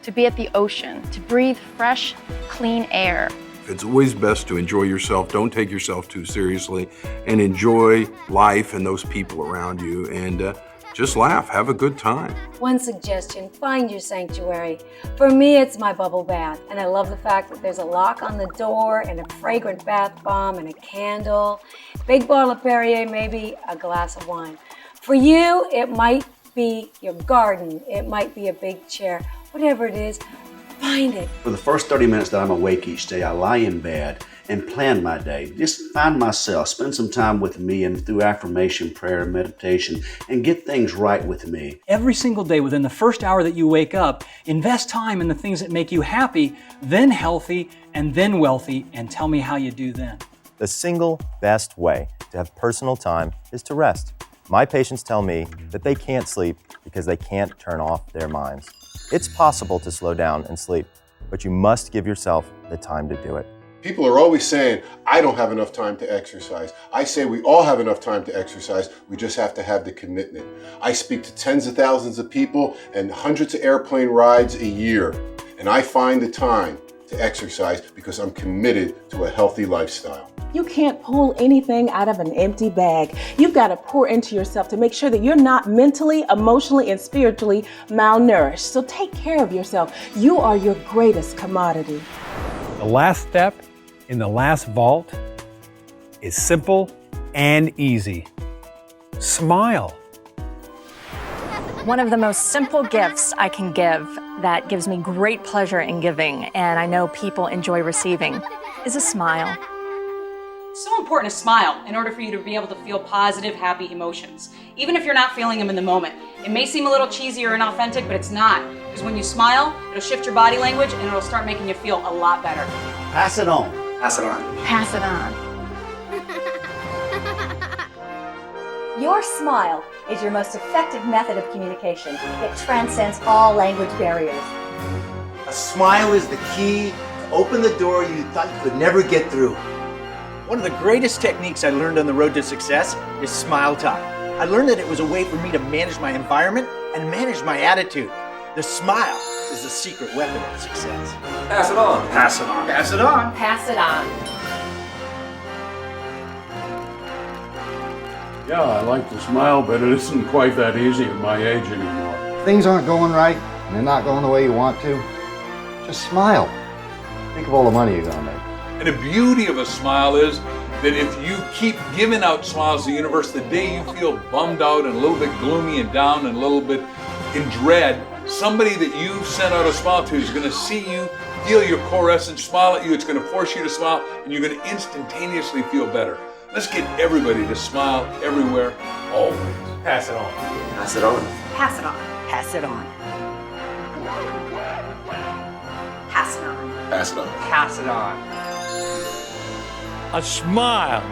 to be at the ocean, to breathe fresh, clean air. It's always best to enjoy yourself. Don't take yourself too seriously and enjoy life and those people around you, and just laugh, have a good time. One suggestion, find your sanctuary. For me, it's my bubble bath, and I love the fact that there's a lock on the door and a fragrant bath bomb and a candle, big bottle of Perrier, maybe a glass of wine. For you, it might be your garden, it might be a big chair, whatever it is, find it. For the first 30 minutes that I'm awake each day, I lie in bed and plan my day. Just find myself, spend some time with me, and through affirmation, prayer, meditation, and get things right with me. Every single day within the first hour that you wake up, invest time in the things that make you happy, then healthy, and then wealthy, and tell me how you do then. The single best way to have personal time is to rest. My patients tell me that they can't sleep because they can't turn off their minds. It's possible to slow down and sleep, but you must give yourself the time to do it. People are always saying, I don't have enough time to exercise. I say we all have enough time to exercise. We just have to have the commitment. I speak to tens of thousands of people and hundreds of airplane rides a year. And I find the time to exercise because I'm committed to a healthy lifestyle. You can't pull anything out of an empty bag. You've got to pour into yourself to make sure that you're not mentally, emotionally, and spiritually malnourished. So take care of yourself. You are your greatest commodity. The last step in the last vault is simple and easy. Smile. One of the most simple gifts I can give that gives me great pleasure in giving, and I know people enjoy receiving, is a smile. It's so important to smile in order for you to be able to feel positive, happy emotions, even if you're not feeling them in the moment. It may seem a little cheesy or inauthentic, but it's not. Because when you smile, it'll shift your body language and it'll start making you feel a lot better. Pass it on. Pass it on. Pass it on. Your smile is your most effective method of communication. It transcends all language barriers. A smile is the key to open the door you thought you could never get through. One of the greatest techniques I learned on the road to success is Smile Talk. I learned that it was a way for me to manage my environment and manage my attitude. The smile is the secret weapon of success. Pass it on. Pass it on. Pass it on. Pass it on. Yeah, I like to smile, but it isn't quite that easy at my age anymore. Things aren't going right and they're not going the way you want to. Just smile. Think of all the money you're going to make. And the beauty of a smile is that if you keep giving out smiles to the universe, the day you feel bummed out and a little bit gloomy and down and a little bit in dread, somebody that you sent out a smile to is going to see you, feel your core essence, smile at you. It's going to force you to smile, and you're going to instantaneously feel better. Let's get everybody to smile everywhere, always. Pass it on. Pass it on. Pass it on. Pass it on. Pass it on. Pass it on. Pass it on. A smile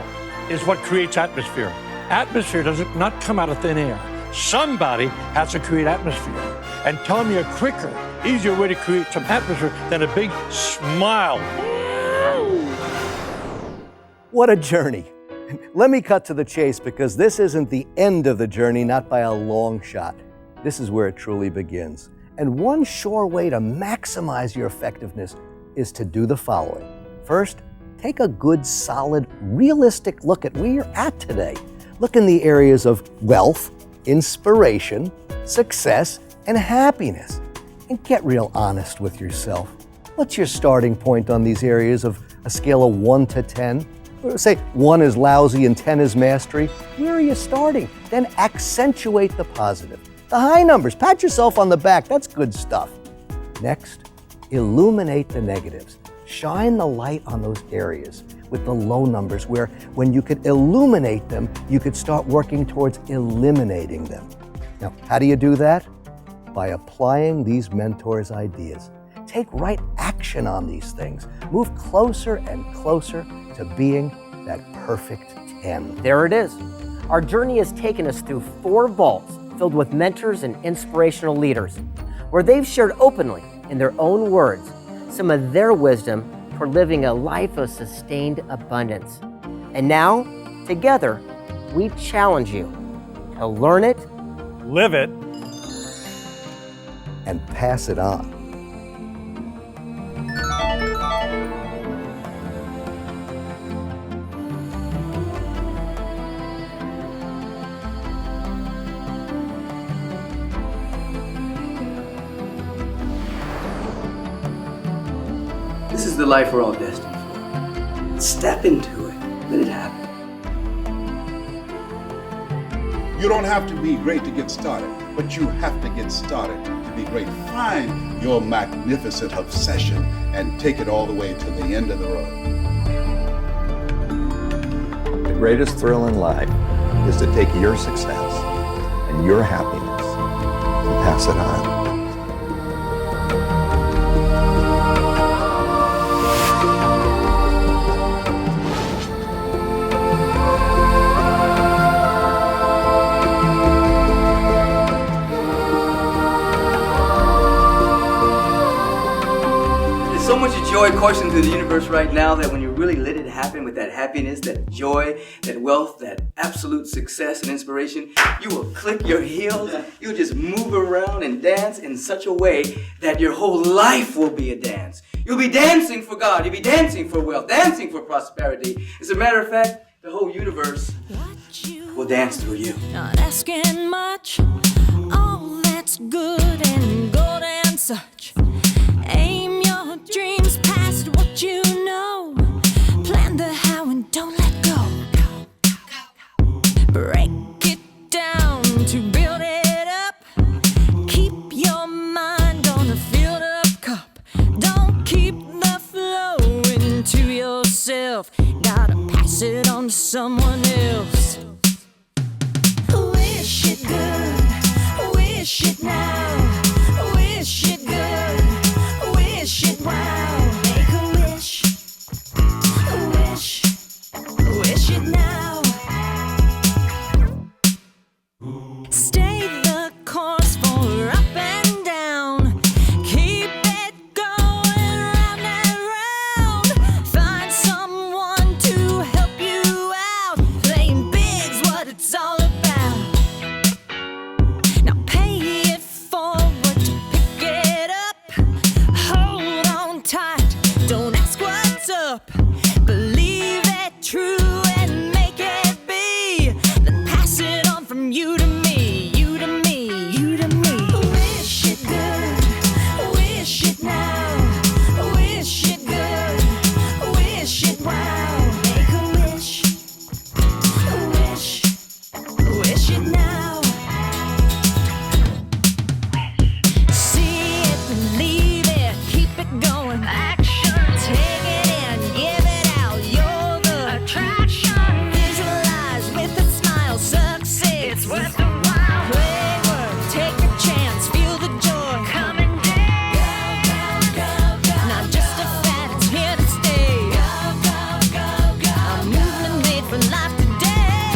is what creates atmosphere. Atmosphere does not come out of thin air. Somebody has to create atmosphere. And tell me a quicker, easier way to create some atmosphere than a big smile. What a journey. Let me cut to the chase because this isn't the end of the journey, not by a long shot. This is where it truly begins. And one sure way to maximize your effectiveness is to do the following. First, take a good, solid, realistic look at where you're at today. Look in the areas of wealth, inspiration, success, and happiness. And get real honest with yourself. What's your starting point on these areas of a scale of 1 to 10? Say 1 is lousy and 10 is mastery. Where are you starting? Then accentuate the positive. The high numbers, pat yourself on the back, that's good stuff. Next, illuminate the negatives. Shine the light on those areas with the low numbers where when you could illuminate them, you could start working towards eliminating them. Now, how do you do that? By applying these mentors' ideas. Take right action on these things. Move closer and closer to being that perfect 10. There it is. Our journey has taken us through 4 vaults filled with mentors and inspirational leaders, where they've shared openly, in their own words, some of their wisdom for living a life of sustained abundance. And now, together, we challenge you to learn it, live it, and pass it on. This is the life we're all destined for. Step into it. Let it happen. You don't have to be great to get started, but you have to get started to be great. Find your magnificent obsession and take it all the way to the end of the road. The greatest thrill in life is to take your success and your happiness and pass it on. So much joy coursing through the universe right now that when you really let it happen with that happiness, that joy, that wealth, that absolute success and inspiration, you will click your heels, you'll just move around and dance in such a way that your whole life will be a dance. You'll be dancing for God, you'll be dancing for wealth, dancing for prosperity. As a matter of fact, the whole universe will dance through you. Not asking much, all that's good and gold and such. Aim your dreams past what you know. Plan the how and don't let go. Break it down to build it up. Keep your mind on a filled up cup. Don't keep the flow into yourself. Gotta pass it on to someone else. Wish it good, wish it now, wish it good. Wish it wow, make a wish, wish it now. Stay the course for up and down. Keep it going round and round. Find someone to help Play work, take a chance, feel the joy. Come and dance. Not just a fad, it's here to stay. A movement made for life today.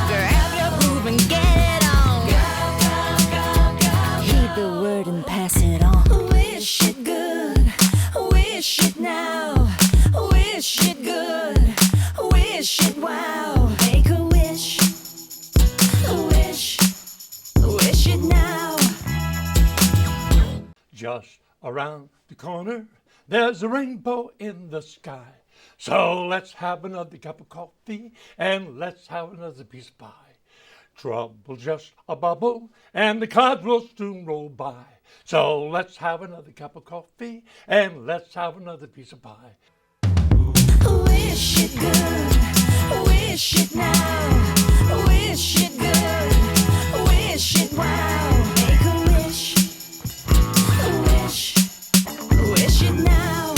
Grab your groove and get it on. Heed the word and pass it on. Wish it good, wish it now. Wish it good, wish it wow. Make a wish, wish it now. Just around the corner, there's a rainbow in the sky. So let's have another cup of coffee and let's have another piece of pie. Trouble just a bubble and the clouds will soon roll by. So let's have another cup of coffee and let's have another piece of pie. Wish it good, wish it now. Wish it good, wish it wow. Make a wish, wish it now.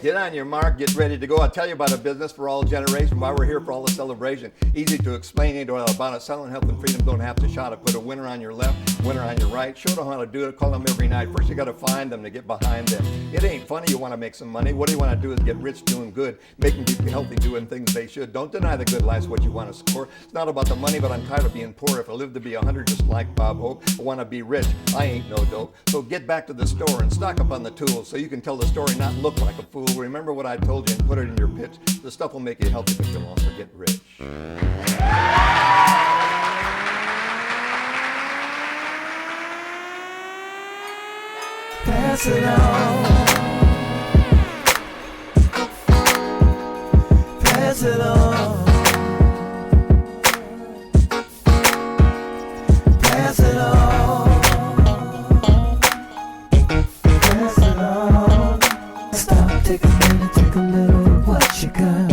Get on your mark, get ready to go. I'll tell you about a business for all generations, why we're here for all the celebration. Easy to explain it about it. Selling health and freedom, don't have to shout it. Put a winner on your left, winner on your right. Show them how to do it, call them every night. First you gotta find them to get behind them. It ain't funny you wanna make some money. What do you wanna do is get rich doing good, making people healthy, doing things they should. Don't deny the good life's what you wanna score. It's not about the money, but I'm tired of being poor. If I live to be 100 just like Bob Hope, I wanna be rich, I ain't no dope. So get back to the store and stock up on the tools so you can tell the story, not look like a fool. Remember what I told you and put it in your pitch. The stuff will make you healthy, but you'll also get rich. Pass it on. Pass it on. Pass it on. Pass it on. Stop, take a minute, take a little of what you got.